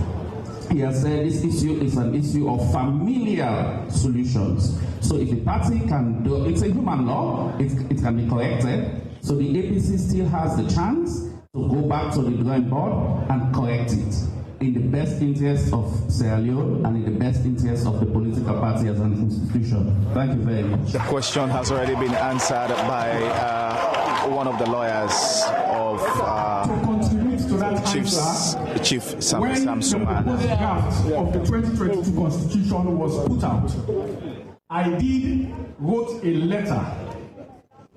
He has said this issue is an issue of familial solutions. So if the party can do, it's a human law, it can be corrected. So the APC still has the chance to go back to the drawing board and correct it in the best interest of Sierra Leone and in the best interest of the political party as an institution. Thank you very much. The question has already been answered by one of the lawyers of Chief Sam Sumana. When the draft of the 2022 Constitution was put out, I wrote a letter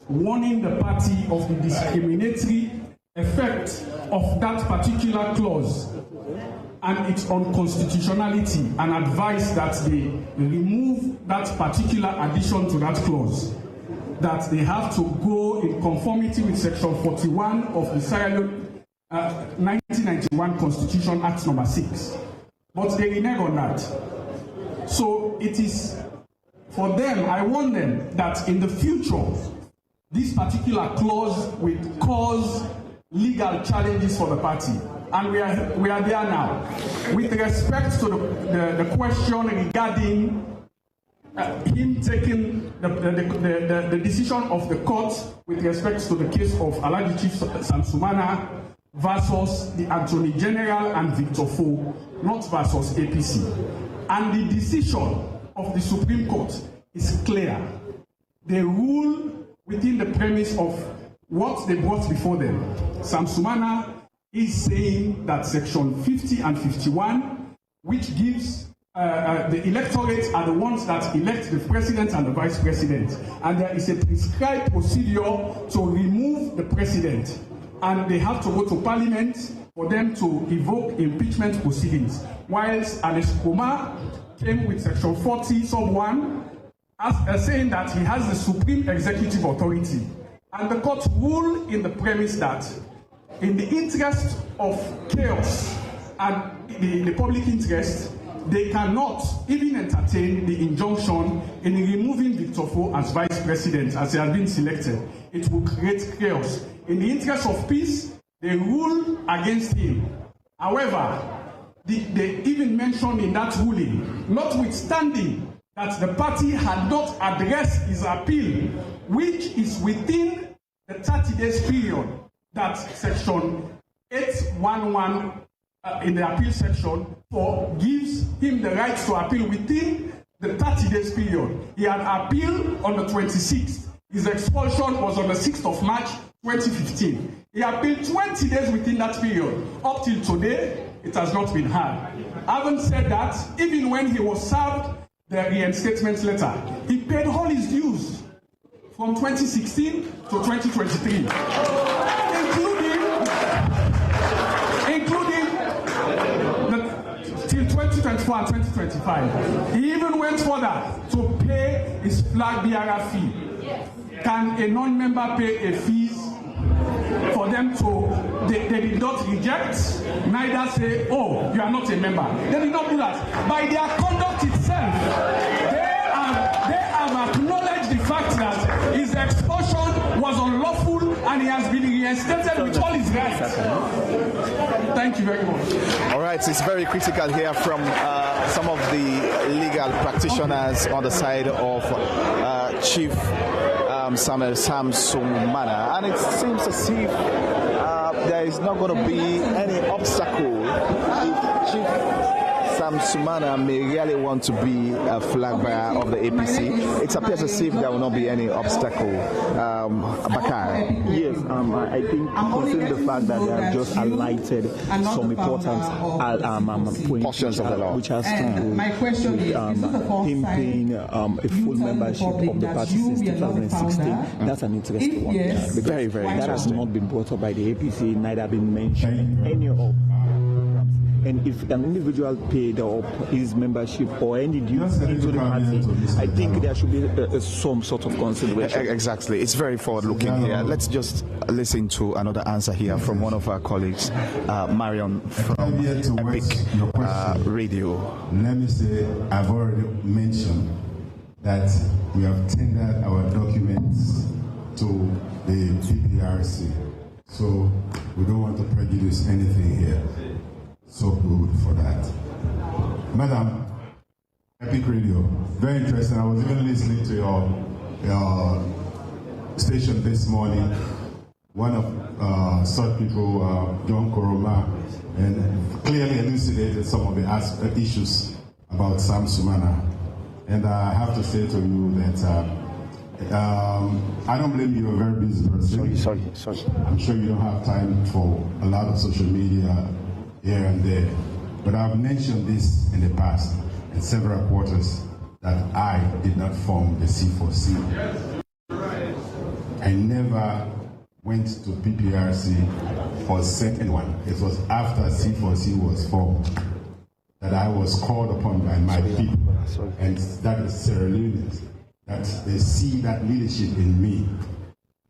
warning the party of the discriminatory effect of that particular clause and its unconstitutionality, and advised that they remove that particular addition to that clause, that they have to go in conformity with Section 41 of the Sierra Leone 1991 Constitution, Act number 6. But they renege on that. So it is for them, I warn them that in the future, this particular clause will cause legal challenges for the party. And we are there now. With respect to the question regarding him taking the decision of the court with respect to the case of Alhaji Chief Sumana versus the Attorney General and Victor Fo, not versus APC. And the decision of the Supreme Court is clear. They rule within the premise of what they brought before them. Sumana is saying that Section 50 and 51, which gives the electorate are the ones that elect the president and the vice president. And there is a prescribed procedure to remove the president. And they have to go to parliament for them to evoke impeachment proceedings. Whilst Alex Koma came with Section 40, sub 1, saying that he has the supreme executive authority. And the court ruled in the premise that in the interest of chaos and the public interest, they cannot even entertain the injunction in removing Victor Fo as vice president, as he has been selected. It will create chaos. In the interest of peace, they rule against him. However, they even mentioned in that ruling, notwithstanding that the party had not addressed his appeal, which is within the 30 days period that Section 811 in the appeal section gives him the right to appeal within the 30 days period. He had appealed on the 26th. His expulsion was on the 6th of March 2015. He appealed 20 days within that period. Up till today, it has not been heard. Having said that, even when he was served the reinstatement letter, he paid all his dues from 2016 to 2023, including till 2024 and 2025. He even went further to pay his flag bearer fee. Can a non-member pay a fees for them to, they did not reject, neither say, oh, you are not a member. They did not do that. By their conduct itself, they have acknowledged the fact that his expulsion was unlawful and he has been reinstated with all his rights. Thank you very much. All right, it's very critical here from some of the legal practitioners on the side of Chief Samuel Sam Sumana, and it seems as if there is not going to be any obstacle if Chief Sam Sumana may really want to be a flag bearer of the APC. It appears as if there will not be any obstacle. Bakar. Yes, I think considering the fact that they have just highlighted some important portions of the law, which has to do with him paying a full membership of the party since 2016. That's an interesting one. Very, very that has not been brought up by the APC, neither been mentioned any of. And if an individual paid up his membership or any dues into the party, I think there should be some sort of consideration. Exactly. It's very forward-looking here. Let's just listen to another answer here from one of our colleagues, Marion from Epic Radio. Let me say, I've already mentioned that we have tendered our documents to the PPRC. So we don't want to prejudice anything here. So good for that. Madam, Epic Radio, very interesting. I was even listening to your station this morning. One of such people, John Koroma, and clearly elucidated some of the issues about Sam Sumana. And I have to say to you that I don't blame you, you're a very busy person. Sorry. I'm sure you don't have time for a lot of social media here and there. But I've mentioned this in the past in several quarters that I did not form the C4C. I never went to PPRC or sent anyone. It was after C4C was formed that I was called upon by my people. And that is Sierra Leoneans, that they see that leadership in me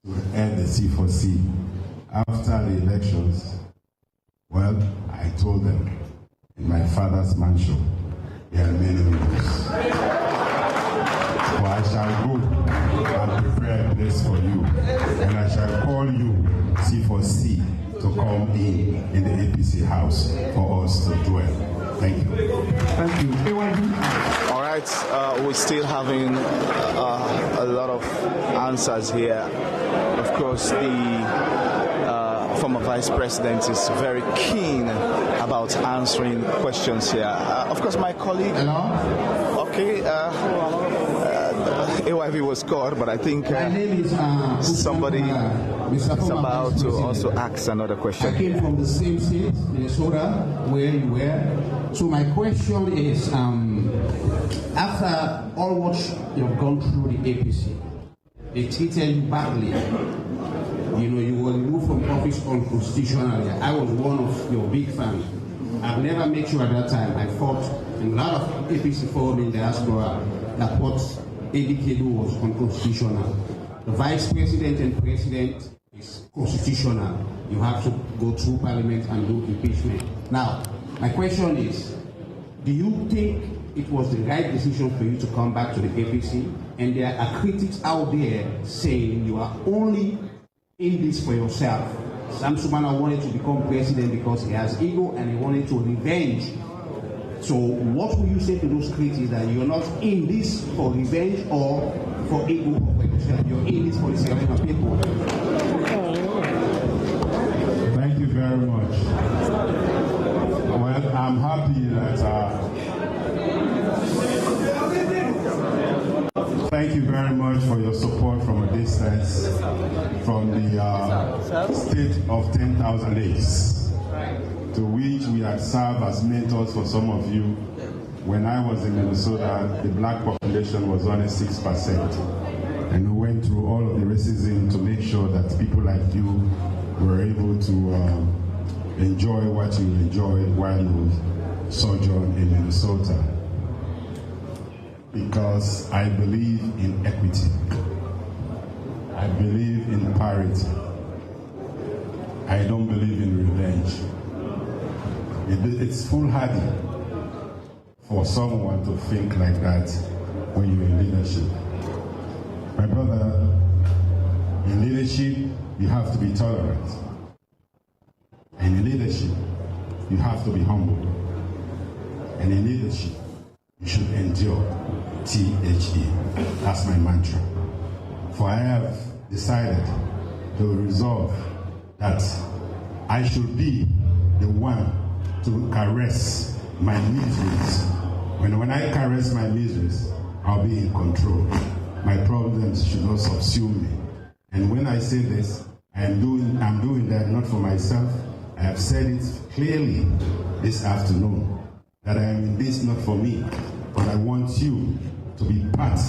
to end the C4C. After the elections, well, I told them in my father's mansion, there are many rooms. So I shall go and prepare a place for you, and I shall call you C4C to come in the APC house for us to dwell. Thank you. Thank you. All right, we're still having a lot of answers here. Of course, the former vice president is very keen about answering questions here. Of course, my colleague. Hello? Okay. AYV was called, but I think somebody is about to also ask another question. I came from the same state, Minnesota, where you were. So my question is, after all what you've gone through the APC, they treated you badly. You know, you were removed from office unconstitutionally. I was one of your big fans. I've never met you at that time. I fought in a lot of APC forum in diaspora that what ADK was unconstitutional. The vice president and president is constitutional. You have to go through parliament and do impeachment. Now, my question is, do you think it was the right decision for you to come back to the APC? And there are critics out there saying you are only in this for yourself. Sam Sumana wanted to become president because he has ego and he wanted to revenge. So what will you say to those critics that you're not in this for revenge or for ego or for yourself? You're in this for the Sierra Leone people. Thank you very much. Well, I'm happy that thank you very much for your support from a distance, from the state of 10,000 acres, to which we had served as mentors for some of you. When I was in Minnesota, the black population was only 6%. And we went through all of the racism to make sure that people like you were able to enjoy what you enjoyed while you sojourned in Minnesota. Because I believe in equity. I believe in parity. I don't believe in revenge. It's foolhardy for someone to think like that when you're in leadership. My brother, in leadership, you have to be tolerant. And in leadership, you have to be humble. And in leadership, you should endure. THE. That's my mantra. For I have decided to resolve that I should be the one to caress my miseries. When I caress my miseries, I'll be in control. My problems should not subsume me. And when I say this, I'm doing that not for myself. I have said it clearly this afternoon, that I am in this not for me, but I want you to be part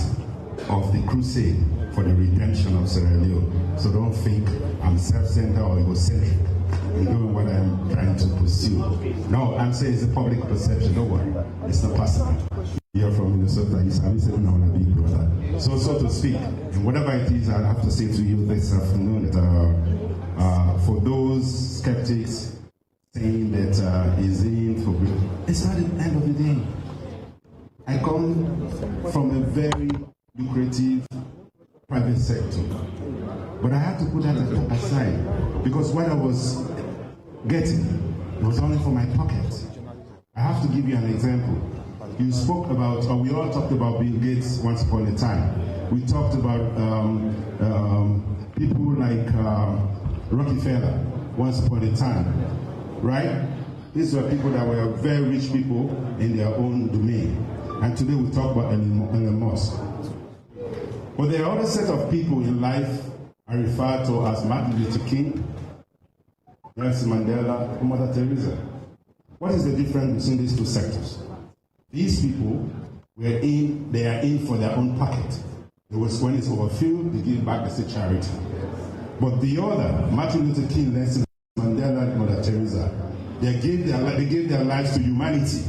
of the crusade for the redemption of Sierra Leone. So don't think I'm self-centered or egocentric in doing what I'm trying to pursue. No, I'm saying it's a public perception. Don't worry, it's not personal. You're from Minnesota, you said I want to be brother. So to speak, and whatever it is I have to say to you this afternoon, that for those skeptics saying that he's in for good, it's not the end of the day. I come from a very lucrative private sector, but I had to put that aside because what I was getting was only for my pocket. I have to give you an example. You spoke about, or we all talked about Bill Gates once upon a time. We talked about people like Rockefeller once upon a time, right? These were people that were very rich people in their own domain. And today we talk about Elon Musk. But there are other set of people in life I refer to as Martin Luther King, Nelson Mandela, or Mother Teresa. What is the difference between these two sectors? These people they are in for their own pocket. It was when it's overfilled, they give back as a charity. But the other, Martin Luther King, Nelson Mandela, and Mother Teresa, they gave their lives to humanity.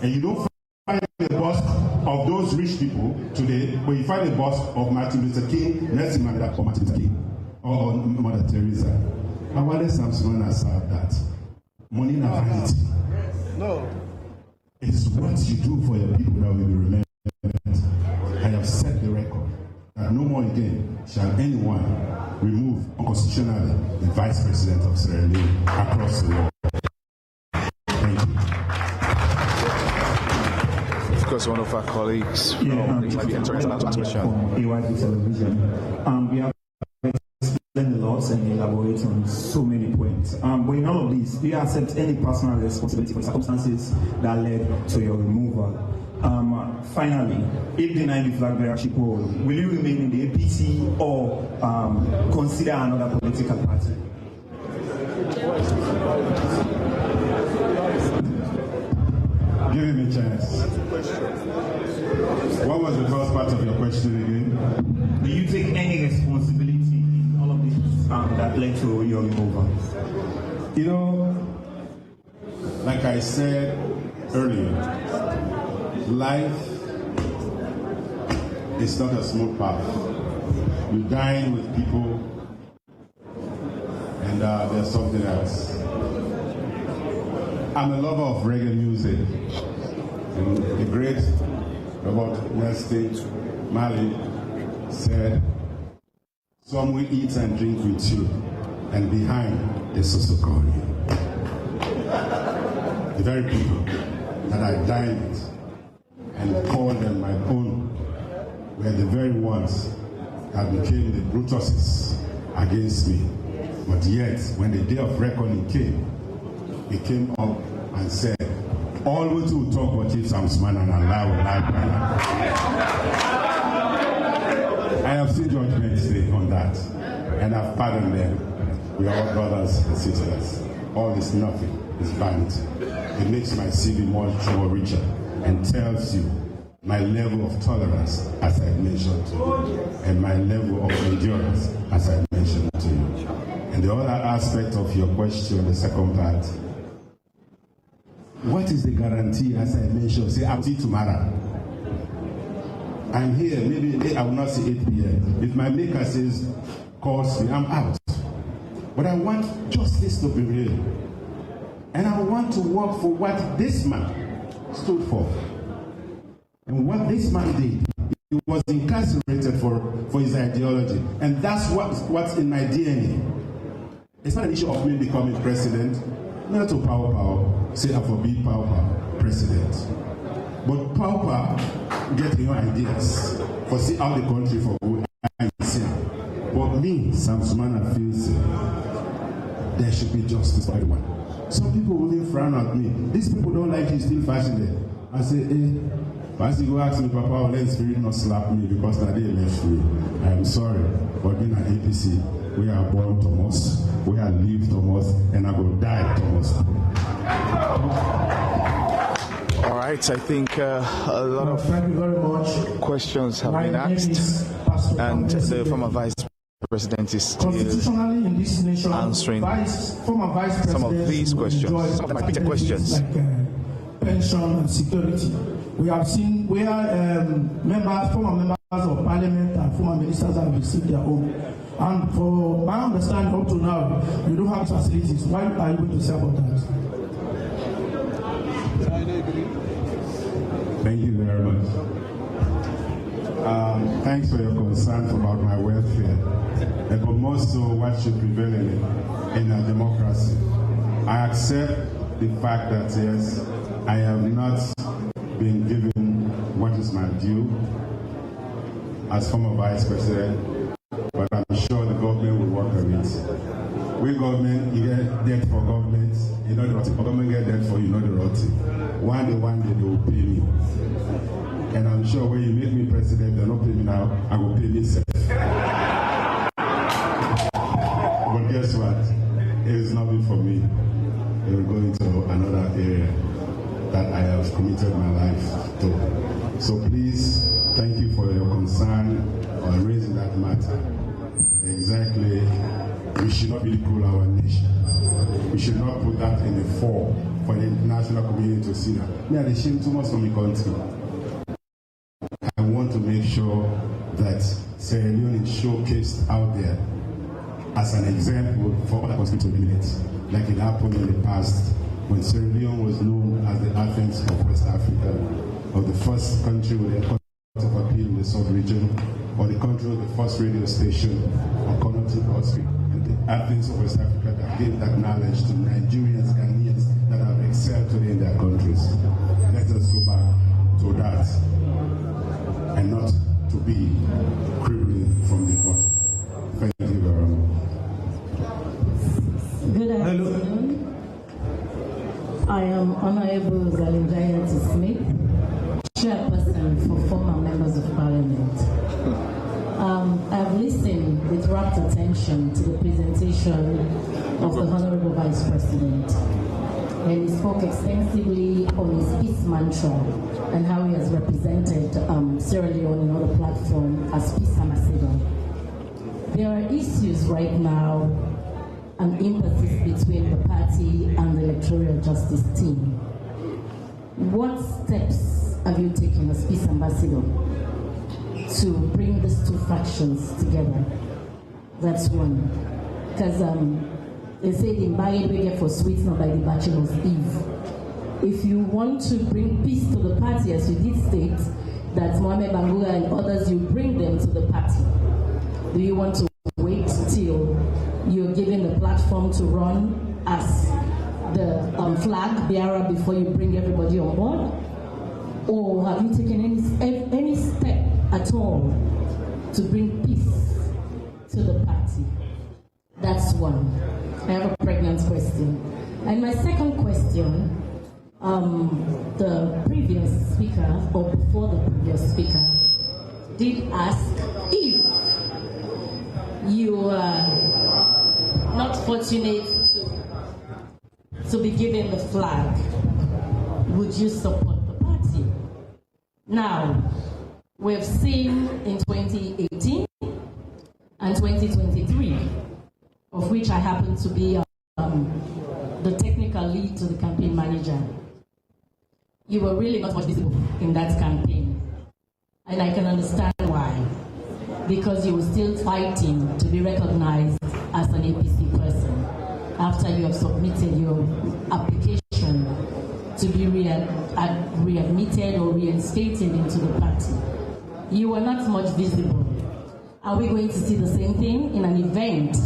And you don't find the bust of those rich people today, but you find the bust of Martin Luther King, Nelson Mandela, or Martin Luther King, or Mother Teresa. And why does Sumana serve that? Money and vanity. No. It's what you do for your people that will be remembered. I have set the record that no more again shall anyone remove unconstitutionally the Vice President of Sierra Leone across the world. Thank you. Of course, one of our colleagues from the International Transmission. AYP Television. We have explained a lot and elaborate on so many points. But in all of this, do you accept any personal responsibility for the circumstances that led to your removal? Finally, if denied the flag bearership role, will you remain in the APC or consider another political party? Give him a chance. What was the first part of your question again? Do you take any responsibility in all of this that led to your removal? You know, like I said earlier, life is not a smooth path. You dine with people, and there's something else. I'm a lover of reggae music. And the great Robert Nelson Marley said, "Some will eat and drink with you, and behind they also call you." The very people that I dined with and called them my own were the very ones that became the Brutuses against me. But yet, when the day of reckoning came, he came up and said, "All we to talk about Chief Sumana and Allah." I have seen judgments on that, and I've pardoned them. We are all brothers and sisters. All is nothing, it's vanity. It makes my CV much more richer and tells you my level of tolerance, as I mentioned to you, and my level of endurance, as I mentioned to you. And the other aspect of your question, the second part, what is the guarantee, as I mentioned? Say, I'll see tomorrow. I'm here, maybe I will not see 8 p.m. If my maker says, calls me, I'm out. But I want justice to be real. And I want to work for what this man stood for. And what this man did, he was incarcerated for his ideology. And that's what's in my DNA. It's not an issue of me becoming president, not to power, say I forbid power, president. But power get your ideas for see how the country for good and see. But me, Sam Sumana, feels there should be justice for everyone. Some people will frown at me. These people don't like you still fashion there. I say, as you go ask me, Papa, let the spirit not slap me because that day left free. I am sorry, but being an APC, we are born Thomas, we are live Thomas, and I will die Thomas. All right, I think a lot of questions have been asked, and the former Vice President is still answering some of these questions. Some of them are repeated questions. Like pension and security. We have seen where former members of parliament and former ministers have received their own. And for my understanding up to now, you don't have facilities. Why are you going to say about that? Thank you very much. Thanks for your concern about my welfare. But more so, what should prevail in a democracy. I accept the fact that, yes, I have not been given what is my due as former Vice President, but I'm sure the government will work on it. We government, you get debt for government, you know the rotting. Government get debt for you know the rotting. One day they will pay me. And I'm sure when you make me president, they'll not pay me now, I will pay myself. But guess what? It is nothing for me. It will go into another area that I have committed my life to. So please, thank you for your concern on raising that matter. But exactly, we should not ridicule our nation. We should not put that in the fore for the international community to see that. Yeah, they shame too much from the country. I want to make sure that Sierra Leone is showcased out there as an example for other countries to emulate, like it happened in the past when Sierra Leone was known as the Athens of West Africa, or the first country with a court of appeal in the sub-region, or the country with the first radio station on cognitive history, and the Athens of West Africa that gave that knowledge to Nigerians, Ghanaians that have excelled today in their countries. Let us go back to that, and not to be crippling from the bottom. Thank you very much. Good afternoon. I am Honorable Zalinjaya Smith, Chairperson for former members of Parliament. I've listened with rapt attention to the presentation of the Honorable Vice President, and he spoke extensively on his peace mantra and how he has represented Sierra Leone on other platforms as peace ambassador. There are issues right now, an emphasis between the party and the electoral justice team. What steps have you taken as peace ambassador to bring these two factions together? That's one. Because they say the buy we get for sweets, not by the bachelor's eve. If you want to bring peace to the party, as you did state, that Mohamed Bangura and others, you bring them to the party. Do you want to wait till you're given the platform to run as the flag bearer before you bring everybody on board? Or have you taken any step at all to bring peace to the party? That's one. I have a pregnant question. And my second question, the previous speaker, or before the previous speaker, did ask if you are not fortunate to be given the flag, would you support the party? Now, we've seen in 2018 and 2023, of which I happen to be the technical lead to the campaign manager. You were really not much visible in that campaign. And I can understand why. Because you were still fighting to be recognized as an APC person after you have submitted your application to be readmitted or reinstated into the party. You were not much visible. Are we going to see the same thing in an event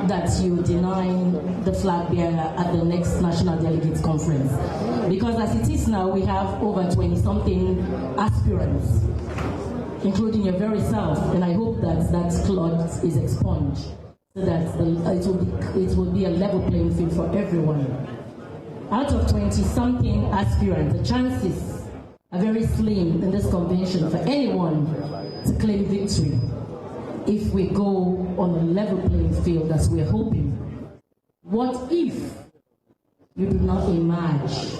that you deny the flag bearer at the next National Delegates Conference? Because as it is now, we have over 20-something aspirants, including your very self, and I hope that that cloud is expunged so that it will be a level playing field for everyone. Out of 20-something aspirants, the chances are very slim in this convention for anyone to claim victory if we go on a level playing field as we're hoping. What if you do not emerge?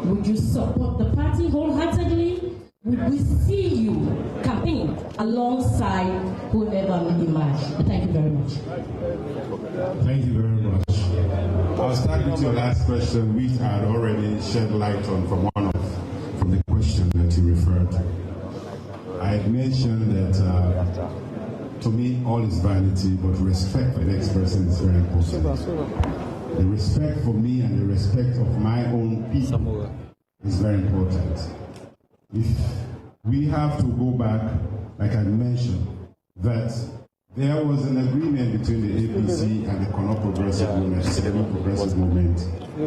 Would you support the party wholeheartedly? Would we see you campaign alongside whoever emerge? Thank you very much. Thank you very much. I'll start with your last question, which I had already shed light on from the question that you referred to. I had mentioned that to me all is vanity, but respect for the next person is very important. The respect for me and the respect of my own people is very important. If we have to go back, like I mentioned, that there was an agreement between the APC and the Kono Progressive Movement, the Civil Progressive Movement,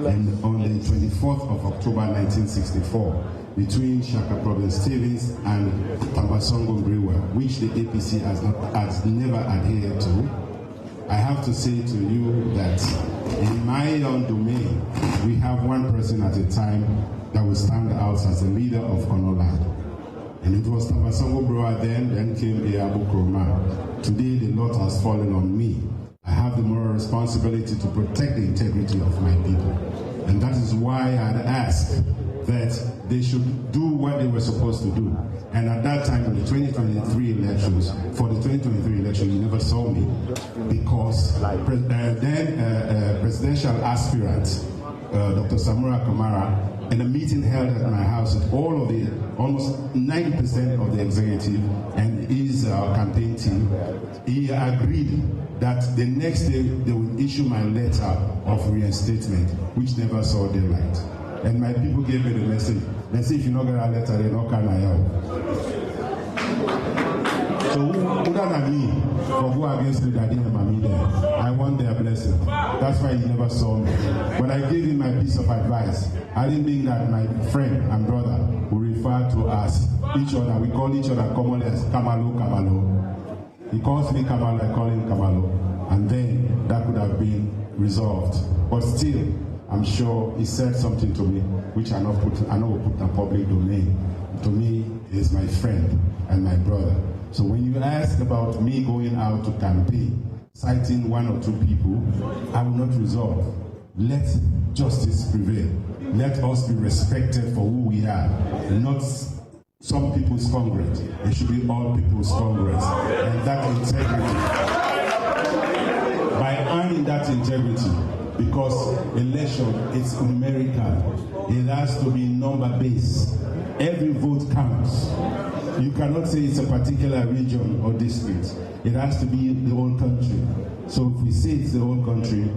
and on the 24th of October 1964, between Shaka Province Stevens and Tambasongo Brewer, which the APC has never adhered to. I have to say to you that in my own domain, we have one person at a time that will stand out as the leader of Kono land. And it was Tambasongo Brewer then came Eyabu Kroma. Today the lot has fallen on me. I have the moral responsibility to protect the integrity of my people. And that is why I'd asked that they should do what they were supposed to do. And at that time, in the 2023 elections, for the 2023 election, you never saw me because presidential aspirant, Dr. Samura Kamara, in a meeting held at my house with all of the, almost 90% of the executive and his campaign team, he agreed that the next day they would issue my letter of reinstatement, which never saw daylight. And my people gave me the message. They say if you don't get a letter, they don't can help. So who than me for go against the daddy and mommy there? I want their blessing. That's why he never saw me. When I gave him my piece of advice, I didn't think that my friend and brother would refer to us each other. We call each other commonly as Kamalo, Kamalo. He calls me Kamalo, I call him Kamalo. And then that could have been resolved. But still, I'm sure he said something to me, which I know will put in public domain. To me, he is my friend and my brother. So when you ask about me going out to campaign, citing one or two people, I will not resolve. Let justice prevail. Let us be respected for who we are, not some people's Congress. It should be all people's Congress. And that integrity, by earning that integrity, because election is numerical, it has to be number-based. Every vote counts. You cannot say it's a particular region or district. It has to be the whole country. So if we say it's the whole country,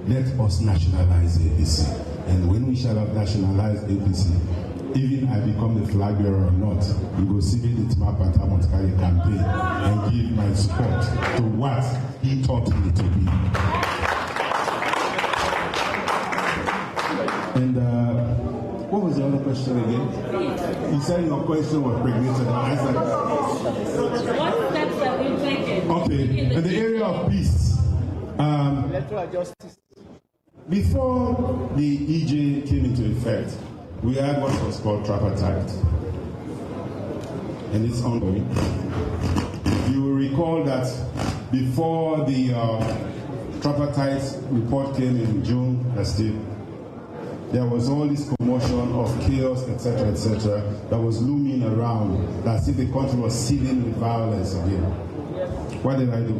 let us nationalize APC. And when we shall have nationalized APC, even I become the flag bearer or not, you go see me the Tmap and Tamonskari campaign and give my support to what he taught me to be. And what was the other question again? You said your question was pregnated. I said, What steps have you taken? Okay, in the area of peace, electoral justice. Before the EJ came into effect, we had what was called tripartite, and it's ongoing. You will recall that before the tripartite report came in June last year, there was all this commotion of chaos, etc., that was looming around, as if the country was seething with violence again. What did I do?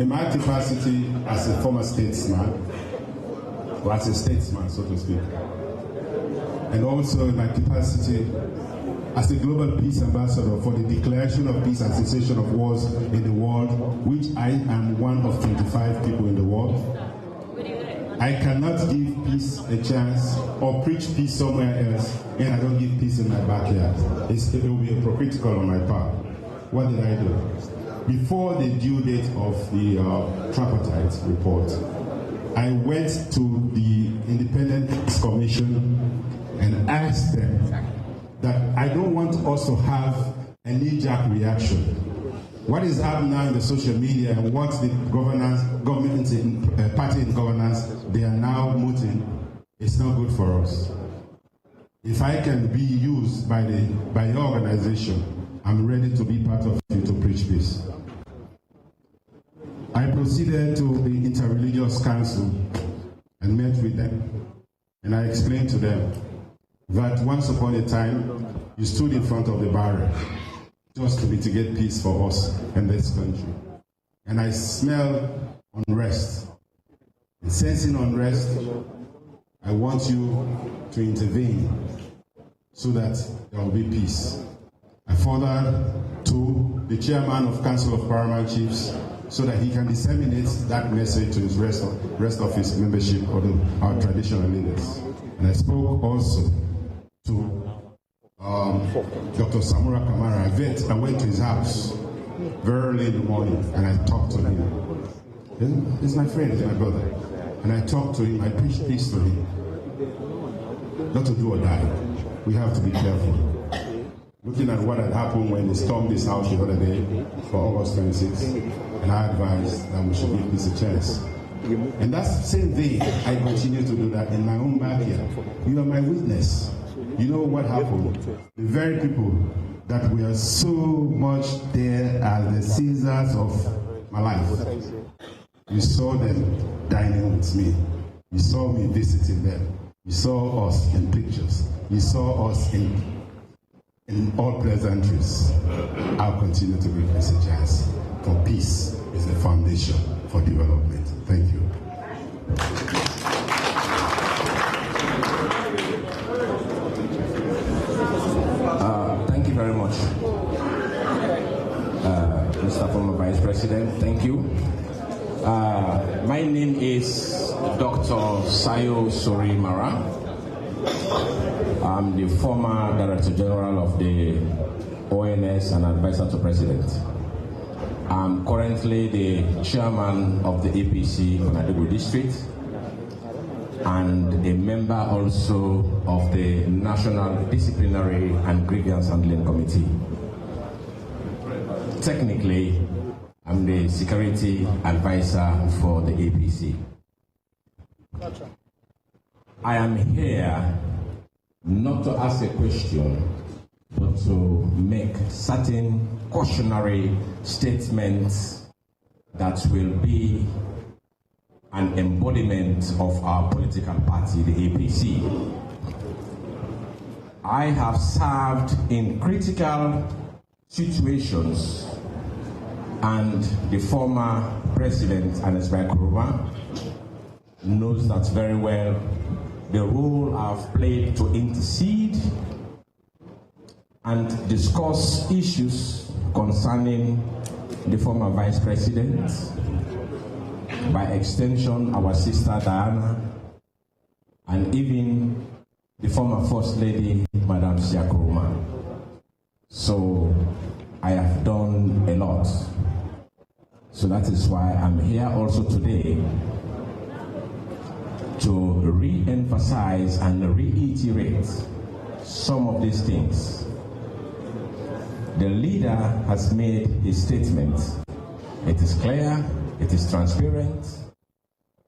In my capacity as a former statesman, or as a statesman, so to speak, and also in my capacity as a global peace ambassador for the declaration of peace and cessation of wars in the world, which I am one of 25 people in the world. I cannot give peace a chance or preach peace somewhere else and I don't give peace in my backyard. It will be hypocritical on my part. What did I do? Before the due date of the tripartite report, I went to the Independent Commission and asked them that I don't want us to have a knee-jerk reaction. What is happening now in the social media and what the party in governance, they are now mooting, it's not good for us. If I can be used by your organization, I'm ready to be part of you to preach peace. I proceeded to the Interreligious Council and met with them. And I explained to them that once upon a time, you stood in front of the barrier just to mitigate peace for us in this country. And I smell unrest. And sensing unrest, I want you to intervene so that there will be peace. I further to the chairman of Council of Paramount Chiefs so that he can disseminate that message to his rest of his membership or our traditional leaders. And I spoke also to Dr. Samura Kamara, a vet. I went to his house very early in the morning and I talked to him. He's my friend, he's my brother. And I talked to him, I preached peace to him. Not to do or die. We have to be careful. Looking at what had happened when they stormed this house the other day for August 26th, and I advised that we should give this a chance. And that's the same thing, I continue to do that in my own backyard. You are my witness. You know what happened? The very people that were so much there as the Caesars of my life. You saw them dining with me. You saw me visiting them. You saw us in pictures. You saw us in all pleasantries. I'll continue to give this a chance. For peace is the foundation for development. Thank you. Thank you very much, Mr. Former Vice President. Thank you. My name is Dr. Sayo Sori Mara. I'm the former Director General of the ONS and advisor to President. I'm currently the chairman of the APC Onadibu District and a member also of the National Disciplinary and Grievance Handling Committee. Technically, I'm the security advisor for the APC. I am here not to ask a question, but to make certain cautionary statements that will be an embodiment of our political party, the APC. I have served in critical situations, and the former president, Anas Kuruma, knows that very well. The role I've played to intercede and discuss issues concerning the former vice president, by extension our sister Diana, and even the former first lady, Madam Siakuruma. So I have done a lot. So that is why I'm here also today to re-emphasize and reiterate some of these things. The leader has made his statement. It is clear, it is transparent,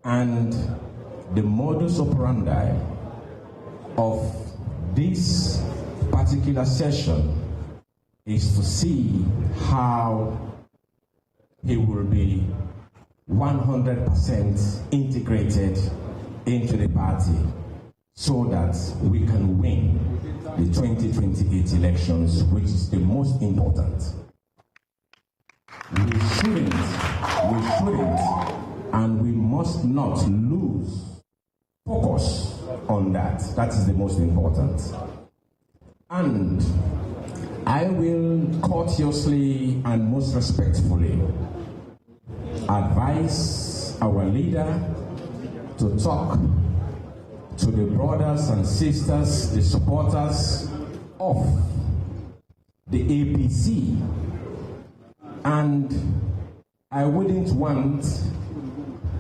and the modus operandi of this particular session is to see how he will be 100% integrated into the party so that we can win the 2028 elections, which is the most important. We shouldn't, and we must not lose focus on that. That is the most important. And I will courteously and most respectfully advise our leader to talk to the brothers and sisters, the supporters of the APC. And I wouldn't want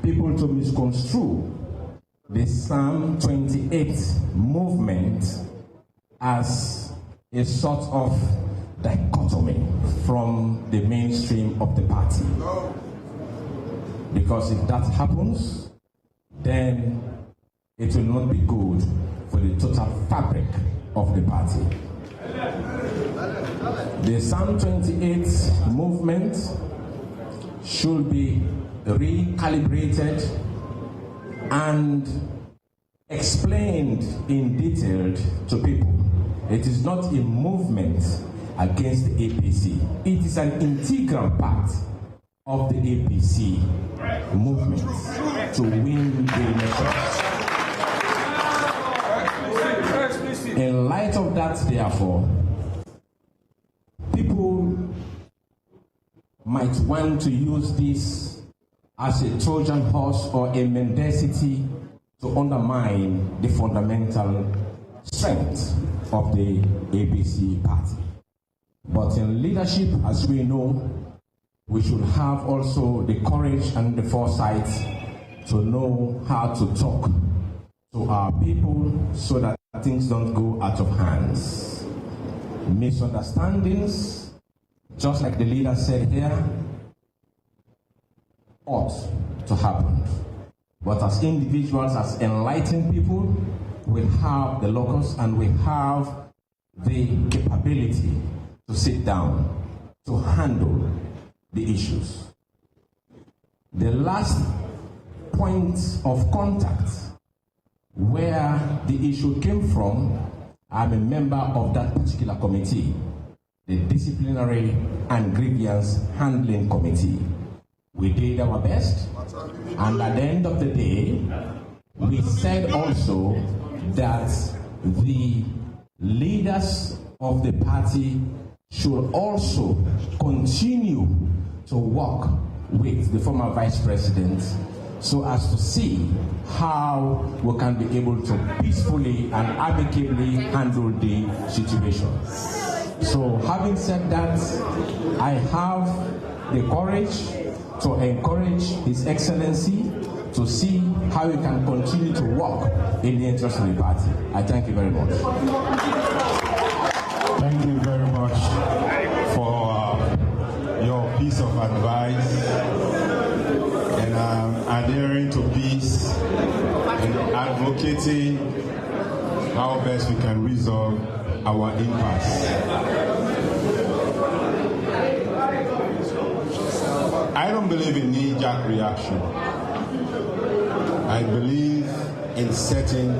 people to misconstrue the Psalm 28 movement as a sort of dichotomy from the mainstream of the party. Because if that happens, then it will not be good for the total fabric of the party. The Psalm 28 movement should be recalibrated and explained in detail to people. It is not a movement against the APC. It is an integral part of the APC movement to win the elections. In light of that, therefore, people might want to use this as a Trojan horse or a mendacity to undermine the fundamental strength of the APC party. But in leadership, as we know, we should have also the courage and the foresight to know how to talk to our people so that things don't go out of hands. Misunderstandings, just like the leader said here, ought to happen. But as individuals, as enlightened people, we have the locus and we have the capability to sit down, to handle the issues. The last point of contact where the issue came from, I'm a member of that particular committee, the Disciplinary and Grievance Handling Committee. We did our best, and at the end of the day, we said also that the leaders of the party should also continue to work with the former vice president so as to see how we can be able to peacefully and amicably handle the situation. So having said that, I have the courage to encourage His Excellency to see how we can continue to work in the interest of the party. I thank you very much. Thank you very much for your piece of advice and adhering to peace and advocating how best we can resolve our impasse. I don't believe in knee-jerk reaction. I believe in setting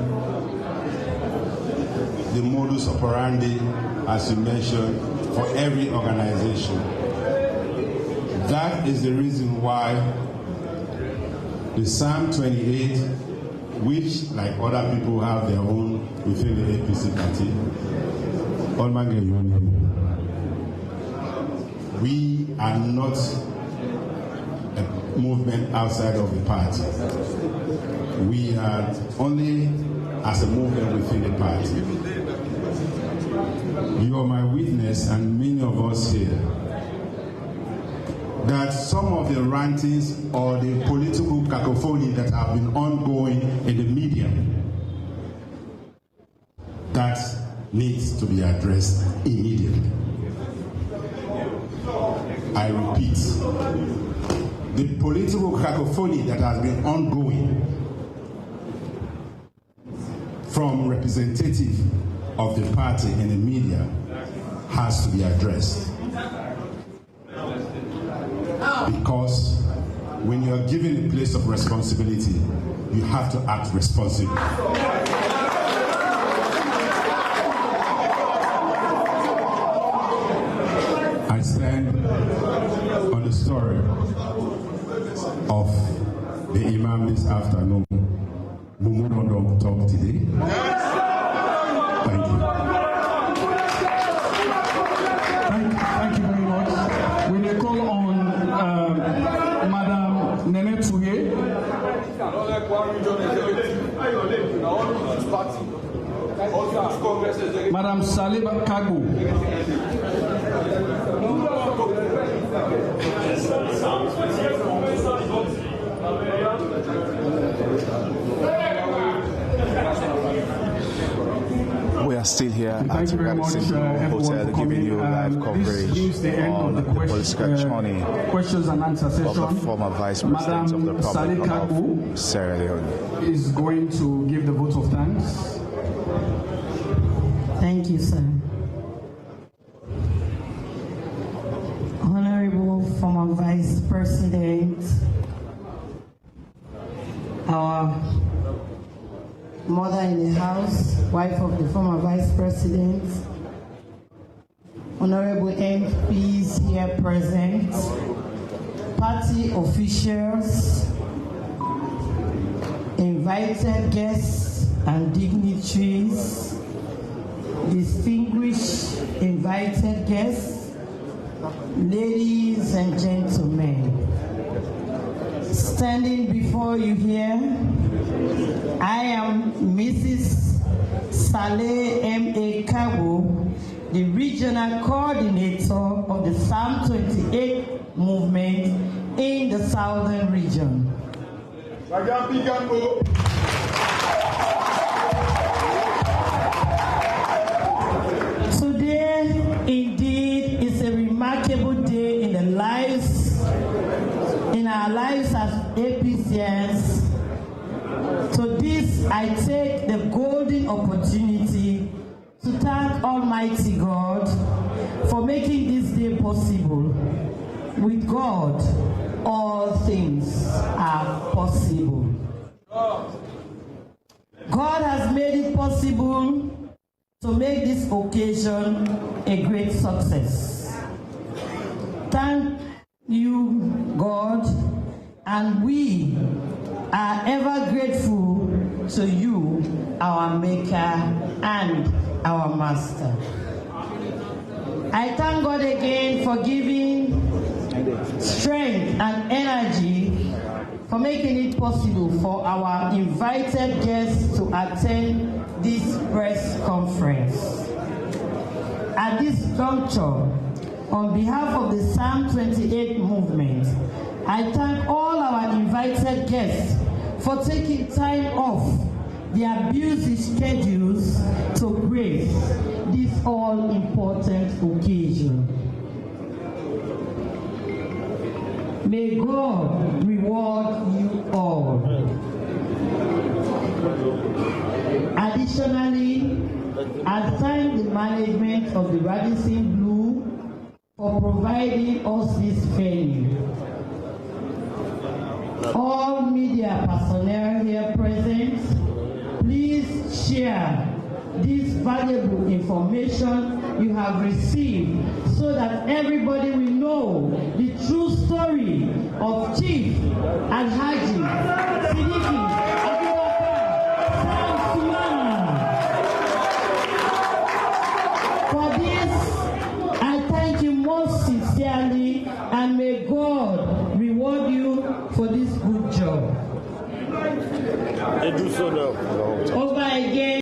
the modus operandi, as you mentioned, for every organization. That is the reason why the Psalm 28, which, like other people, have their own within the APC party, we are not a movement outside of the party. We are only as a movement within the party. You are my witness, and many of us here, that some of the rantings or the political cacophony that have been ongoing in the media, that needs to be addressed immediately. I repeat, the political cacophony that has been ongoing from representative of the party in the media has to be addressed. Because when you are given a place of responsibility, you have to act responsibly. I stand on the story of the Imam this afternoon. Mumu don't talk today. Thank you. Madam Saliba Kagu. We are still here at Thank you very much, Hotel, giving you live coverage this is the end on of the political journey questions and answer session. of the former Vice President of the Republic of Sierra Leone. Is going to give the vote of thanks. Thank you, sir. Honorable former Vice President, our mother in the house, wife of the former Vice President, honorable MPs here present, party officials, invited guests and dignitaries, distinguished invited guests, ladies and gentlemen. Standing before you here, I am Mrs. Saleh M.A. Kago, the regional coordinator of the Psalm 28 movement in the southern region. Today, indeed, is a remarkable day in our lives as APCNs. So this, I take the golden opportunity to thank Almighty God for making this day possible. With God, all things are possible. God has made it possible to make this occasion a great success. Thank you, God, and we are ever grateful to you, our Maker and our Master. I thank God again for giving strength and energy for making it possible for our invited guests to attend this press conference. At this juncture, on behalf of the Psalm 28 movement, I thank all our invited guests for taking time off their busy schedules to grace this all-important occasion. May God reward you all. Additionally, I thank the management of the Radisson Blu for providing us this venue. All media personnel here present, please share this valuable information you have received so that everybody will know the true story of Chief Alhaji Sidiki Sumana. For this, I thank you most sincerely, and may God reward you for this good job. Over again,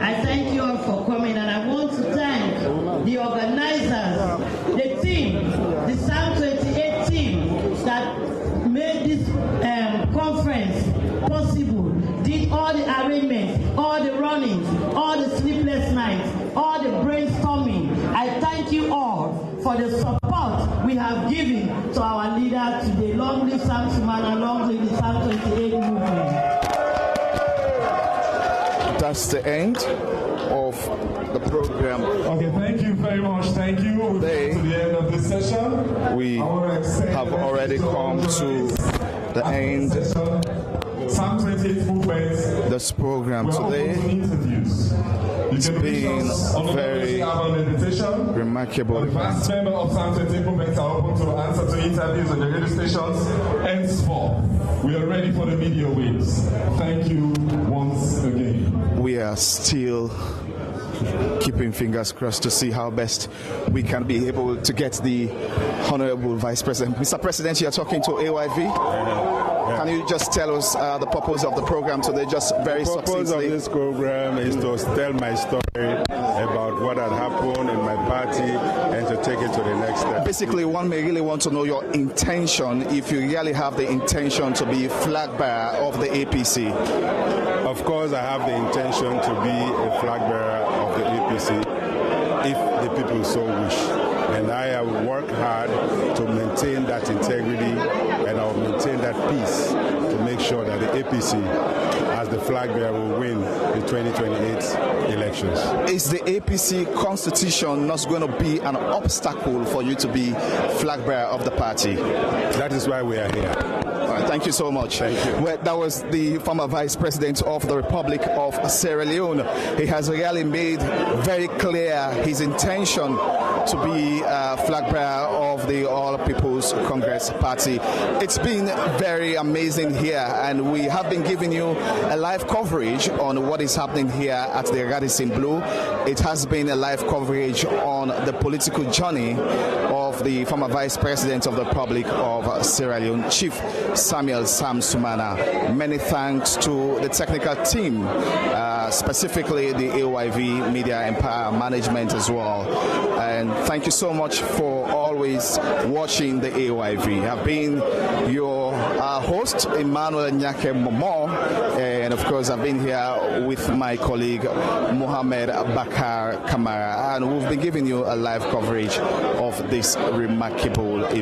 I thank you all for coming, and I want to thank the organizers, the team, the Psalm 28 team that made this conference possible, did all the arrangements, all the runnings, all the sleepless nights, all the brainstorming. I thank you all for the support we have given to our leader today. Long live Sam Sumana, long live the Psalm 28 movement. That's the end of the program. Okay, thank you very much. Thank you. We've come to the end of this session. We have already come to the end of this program today. It's been a very remarkable event. Vast member of Psalm 28 movements are open to answer to interviews on the radio stations. Henceforth, we are ready for the media waves. Thank you once again. We are still keeping fingers crossed to see how best we can be able to get the Honorable Vice President. Mr. President, you are talking to AYV. Can you just tell us the purpose of the program today, just very succinctly? The purpose of this program is to tell my story about what had happened in my party and to take it to the next step. Basically, one may really want to know your intention, if you really have the intention to be flag bearer of the APC. Of course, I have the intention to be a flag bearer of the APC if the people so wish. And I have worked hard to maintain that integrity, and I will maintain that peace to make sure that the APC, as the flag bearer, will win the 2028 elections. Is the APC constitution not going to be an obstacle for you to be flag bearer of the party? That is why we are here. Thank you so much. Thank you. Well, that was the former Vice President of the Republic of Sierra Leone. He has really made very clear his intention to be flag bearer of the All People's Congress Party. It's been very amazing here, and we have been giving you a live coverage on what is happening here at the Radisson Blu. It has been a live coverage on the political journey of the former Vice President of the Republic of Sierra Leone, Chief Samuel Sam Sumana. Many thanks to the technical team, specifically the AYV Media Empire Management as well. And thank you so much for always watching the AYV. I've been your host, Emmanuel Nyake Momo, and of course I've been here with my colleague Mohamed Bakar Kamara, and we've been giving you a live coverage of this remarkable event.